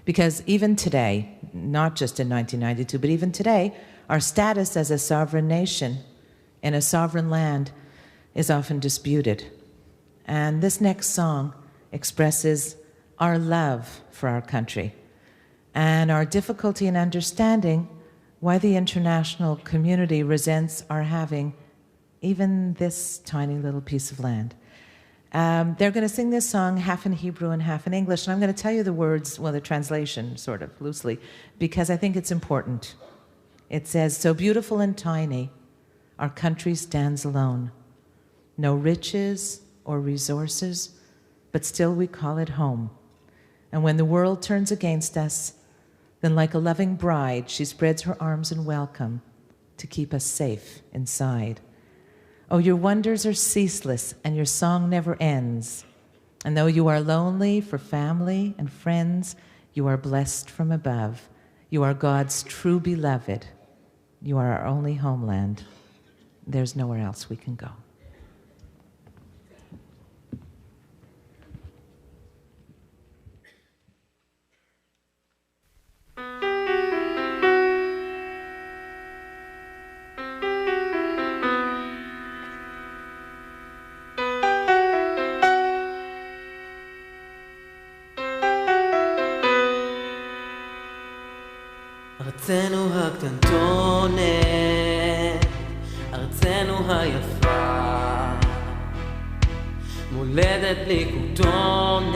Because even today, not just in 1992, but even today, our status as a sovereign nation in a sovereign land is often disputed. And this next song expresses our love for our country and our difficulty in understanding why the international community resents our having even this tiny little piece of land. They're going to sing this song half in Hebrew and half in English, and I'm going to tell you the words, well, the translation, sort of, loosely, because I think it's important. It says, "So beautiful and tiny, our country stands alone. No riches or resources, but still we call it home. And when the world turns against us, then like a loving bride, she spreads her arms in welcome to keep us safe inside. Oh, your wonders are ceaseless, and your song never ends. And though you are lonely for family and friends, you are blessed from above. You are God's true beloved. You are our only homeland. There's nowhere else we can go." ארצנו הקטנטונת, ארצנו היפה, מולדת בלי כותונת,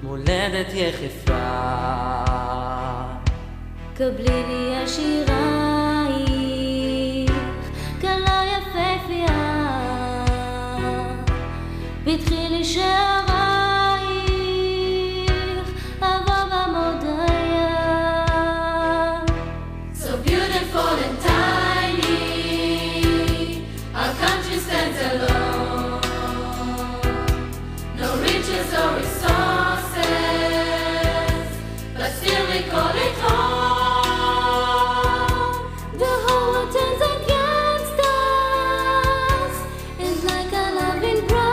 מולדת יחפה. קבלי לי השירייך, כלה יפהפייה, פתחי לי שערייך, אבוא במודיה. So beautiful and tiny, our country stands alone. No riches or resources, but still we call it home. The whole world turns against us, it's like a loving bride.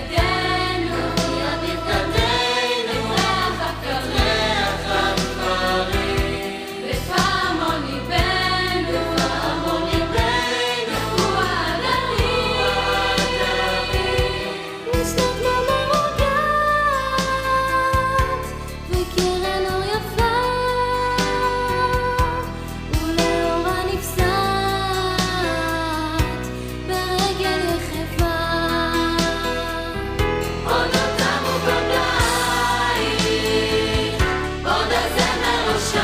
ברכתנו, נפרח הכפרים, ופעמון ליבנו, הוא העדרים. נשתות במרוגת, וקרן אור יפה, ולאורה נפסעת, ברגל יחפה. עוד לא תמו בבית, עוד הזמר ראשת,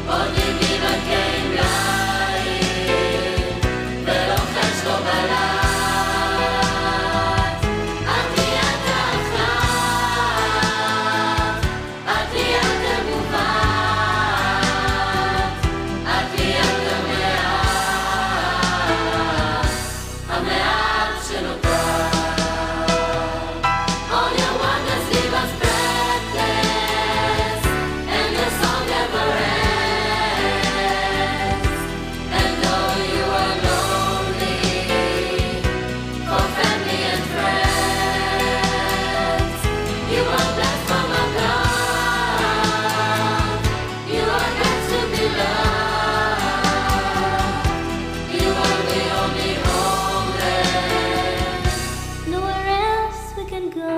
עוד ליבי בקן בליים, ולוחש לו בלט. את ליד האחת, את ליד המובט, את ליד המעט שנותר. On your wonders leave us breathless, and your song never ends. And though you are lonely, for family and friends, you are blessed from above. You are meant to be loved. You are the only homeland. Nowhere else we can go.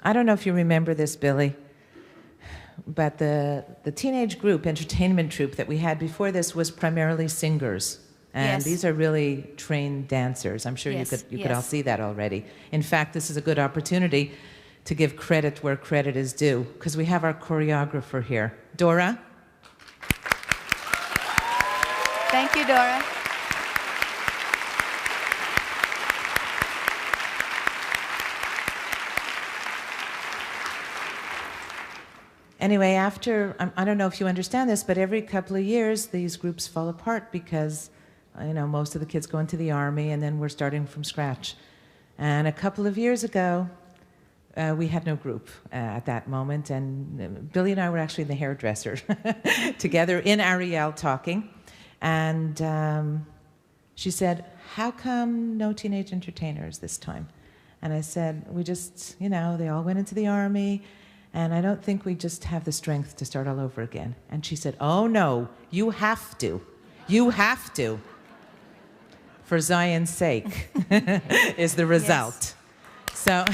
I don't know if you remember this, Billy, but the teenage group, entertainment troupe that we had before this was primarily singers. And Yes. these are really trained dancers. I'm sure Yes, you could all yes. see that already. In fact, this is a good opportunity to give credit where credit is due, because we have our choreographer here. Dora? Thank you, Dora. Anyway, after, I don't know if you understand this, but every couple of years, these groups fall apart because, most of the kids go into the army, and then we're starting from scratch. And a couple of years ago, we had no group at that moment, and Billy and I were actually in the hairdresser together in Ariel talking. And she said, "How come no teenage entertainers this time?" And I said, "We just, they all went into the army, and I don't think we just have the strength to start all over again." And she said, "Oh no, you have to. You have to. For Zion's sake," is the result. So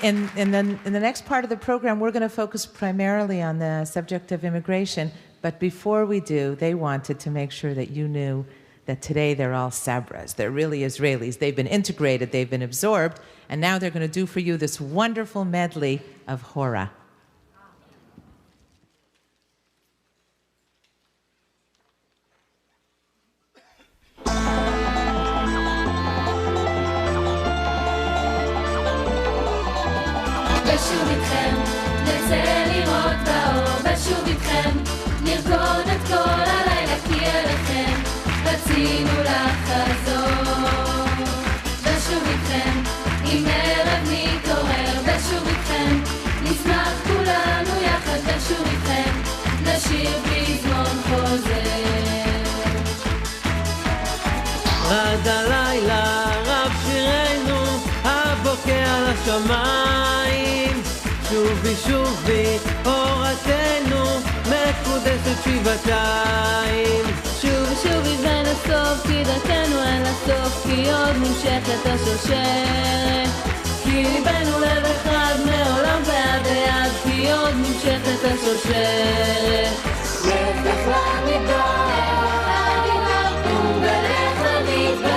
in the next part of the program, we're going to focus primarily on the subject of immigration. But before we do, they wanted to make sure that you knew that today they're all Sabras. They're really Israelis. They've been integrated, they've been absorbed, and now they're going to do for you this wonderful medley of Hora. בשוב איתכם, נצא לראות באור, בשוב איתכם, נרקוד את כל הלילה כי אליכם, רצינו לחזור. בשוב איתכם, אם ערב נתעורר, בשוב איתכם, נשמח כולנו יחד, בשוב איתכם, נשיר פזמון חוזר. רד הלילה, רב שירנו, אבו בוקע על השמיים, שובי שובי אורתנו מקודשת שבעתיים. שובי שובי בין הסוף, כי דרכנו אל הסוף, כי עוד נמשכת השושלת. כי ליבנו לב אחד מעולם ועד היד, כי עוד נמשכת השושלת. לך למדבר, ולך למדבר.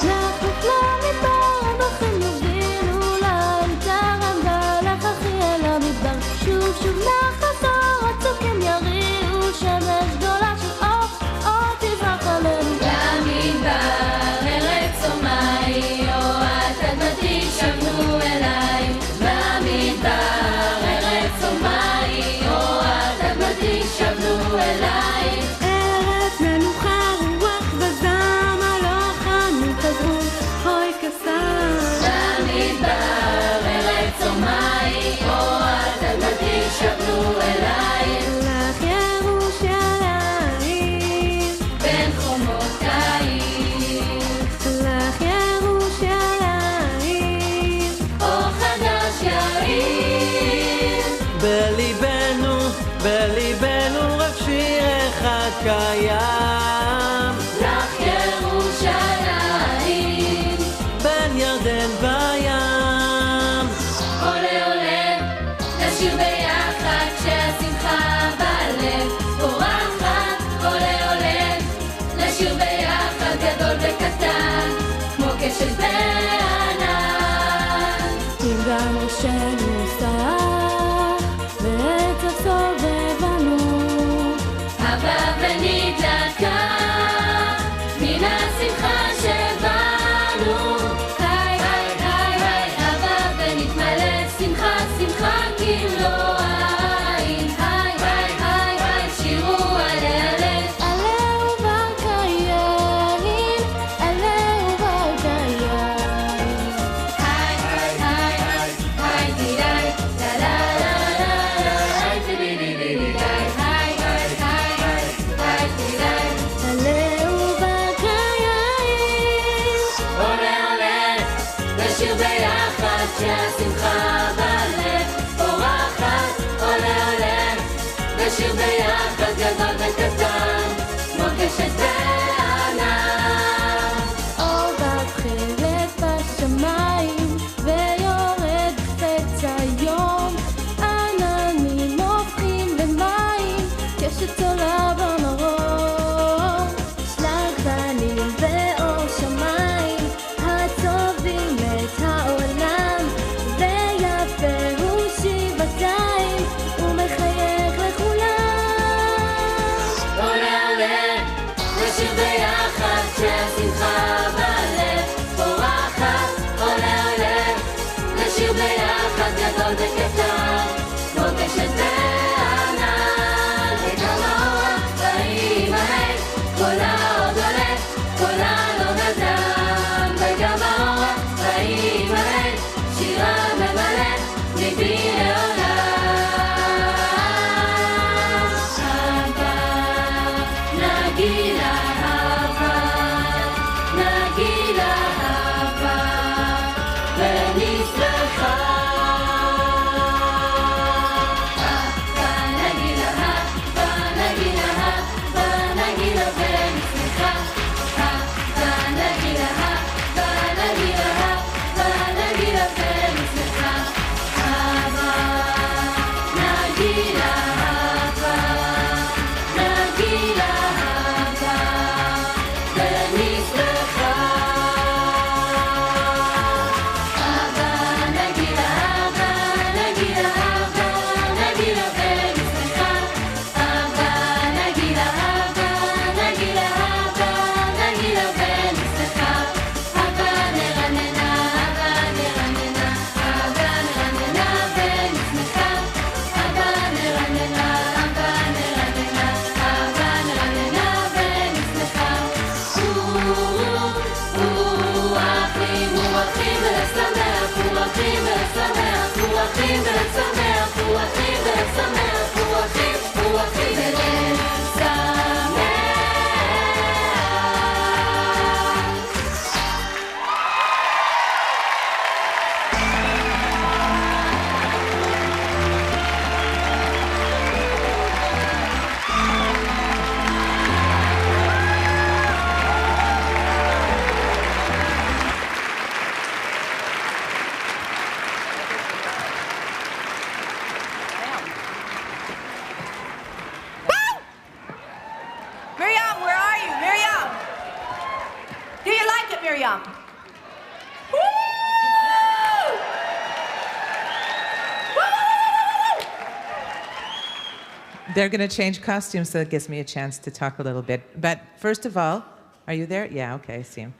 לך למדבר, אנוכי יובילו לאלתר המלך אחי אל המדבר. שוב שוב נחזור, הצוקים יריעו, שמש גדולה של אור תזרח עלינו. למדבר, ארץ אומי, אוהת אדמתי שבנו אליי. במדבר, ארץ אומי, אוהת אדמתי שבנו אליי. ארץ מנוחה, רוח וזעם, הלוך אנו חזרו, אוי כסף. במדבר, ארץ אומי, אוהת אדמתי שבנו אליי. לך ירושלים, בין חומותייך. לך ירושלים, אור חדש יאיר. בליבנו, בליבנו רק שיר אחד קיים. לך ירושלים, בין ירדן בים. עולה עולה, נשיר ביחד כשהשמחה בלב פורחת. עולה עולה, נשיר ביחד גדול וקטן, כמו קשת בענן. אם גם ראשנו סער, בעצב סובבנו, הבה ונדלקה מן השמחה שבנו. היי היי היי היי, הבה ונתמלא שמחה שמחה כמלוא העין. היי היי היי היי, שירו עלה עלה. עלה וברקאין, עלה וברקאין. היי היי היי היי, היי תיראי, לה לה לה לה לה, היי תבידי די. היי היי היי היי, היי תיראי. עלה וברקאין, עולה עולה, נשיר ביחד כשהשמחה בלב פורחת. עולה עולה, נשיר ביחד גדול וקטן, כמו קשת בענן. אור בתכלת בשמיים, ויורד חץ היום. עננים הופכים למים, קשת עולה במרום. שלח בנים ואור שמיים, הצובעים את העולם. ויפה הוא שבעתיים, ומחייך לכולם. עולה עולה, נשיר ביחד כשהשמחה בלב פורחת. עולה עולה, נשיר ביחד גדול וקטן, כמו קשת בענן. וגם האור החיים ההם, קולה עוד עולה, קולה לא נדם. וגם האור החיים ההם, שירה ממלא ליבי לעולם. אהבה, נגילה אהבה, נגילה אהבה, ונשמחה. אהבה, נגילה אהבה, נגילה אהבה, נגילה ונשמחה. אהבה, נגילה אהבה, נגילה אהבה, נגילה ונשמחה. אהבה, נגילה אהבה, נגילה אהבה, ונשמחה. אהבה, They're going to change costumes, so it gives me a chance to talk a little bit. But first of all, are you there? Yeah, okay, I see him.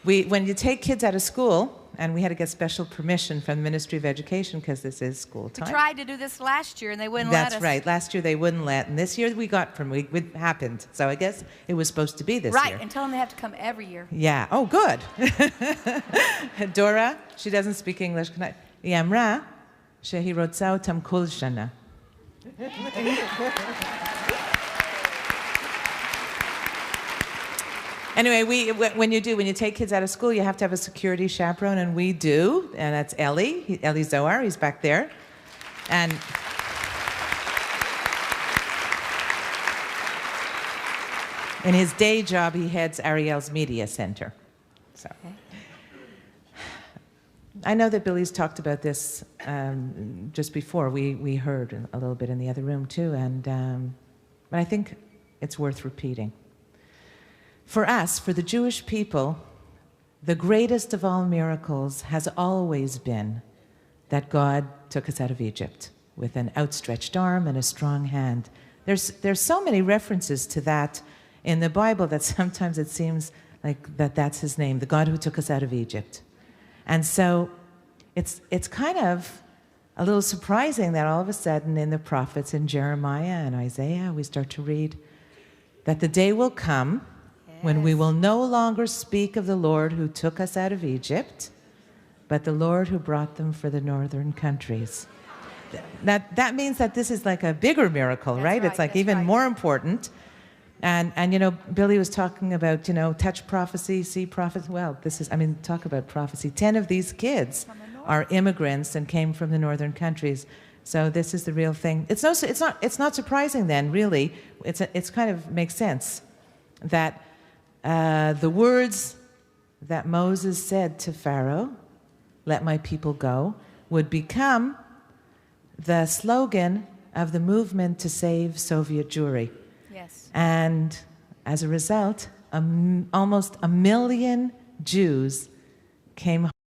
When you take kids out of school, and we had to get special permission from the Ministry of Education because this is school time. We tried to do this last year, and they wouldn't let us. That's right. Last year they wouldn't let, and this year it happened. So I guess it was supposed to be this year. Right, and tell them they have to come every year. Yeah. Oh, good. Dora, she doesn't speak English. היא אמרה שהיא רוצה אותם כל שנה. Anyway, when you take kids out of school, you have to have a security chaperone, and we do, and that's Eli Zohar, he's back there. And in his day job, he heads Ariel's Media Center. So. I know that Billye's talked about this just before. We heard a little bit in the other room too, but I think it's worth repeating. For us, for the Jewish people, the greatest of all miracles has always been that God took us out of Egypt with an outstretched arm and a strong hand. There's so many references to that in the Bible that sometimes it seems like that's his name, the God who took us out of Egypt. And so it's kind of a little surprising that all of a sudden in the prophets, in Jeremiah and Isaiah, we start to read that the day will come when we will no longer speak of the Lord who took us out of Egypt, but the Lord who brought them for the northern countries. That means that this is like a bigger miracle, right? It's like even more important. And you know, Billye was talking about, touch prophecy, see prophecy. Well, talk about prophecy. 10 of these kids are immigrants and came from the northern countries. So this is the real thing. It's not surprising then, really. It's kind of makes sense that the words that Moses said to Pharaoh, "Let my people go," would become the slogan of the movement to save Soviet Jewry. Yes. And as a result, almost 1 million Jews came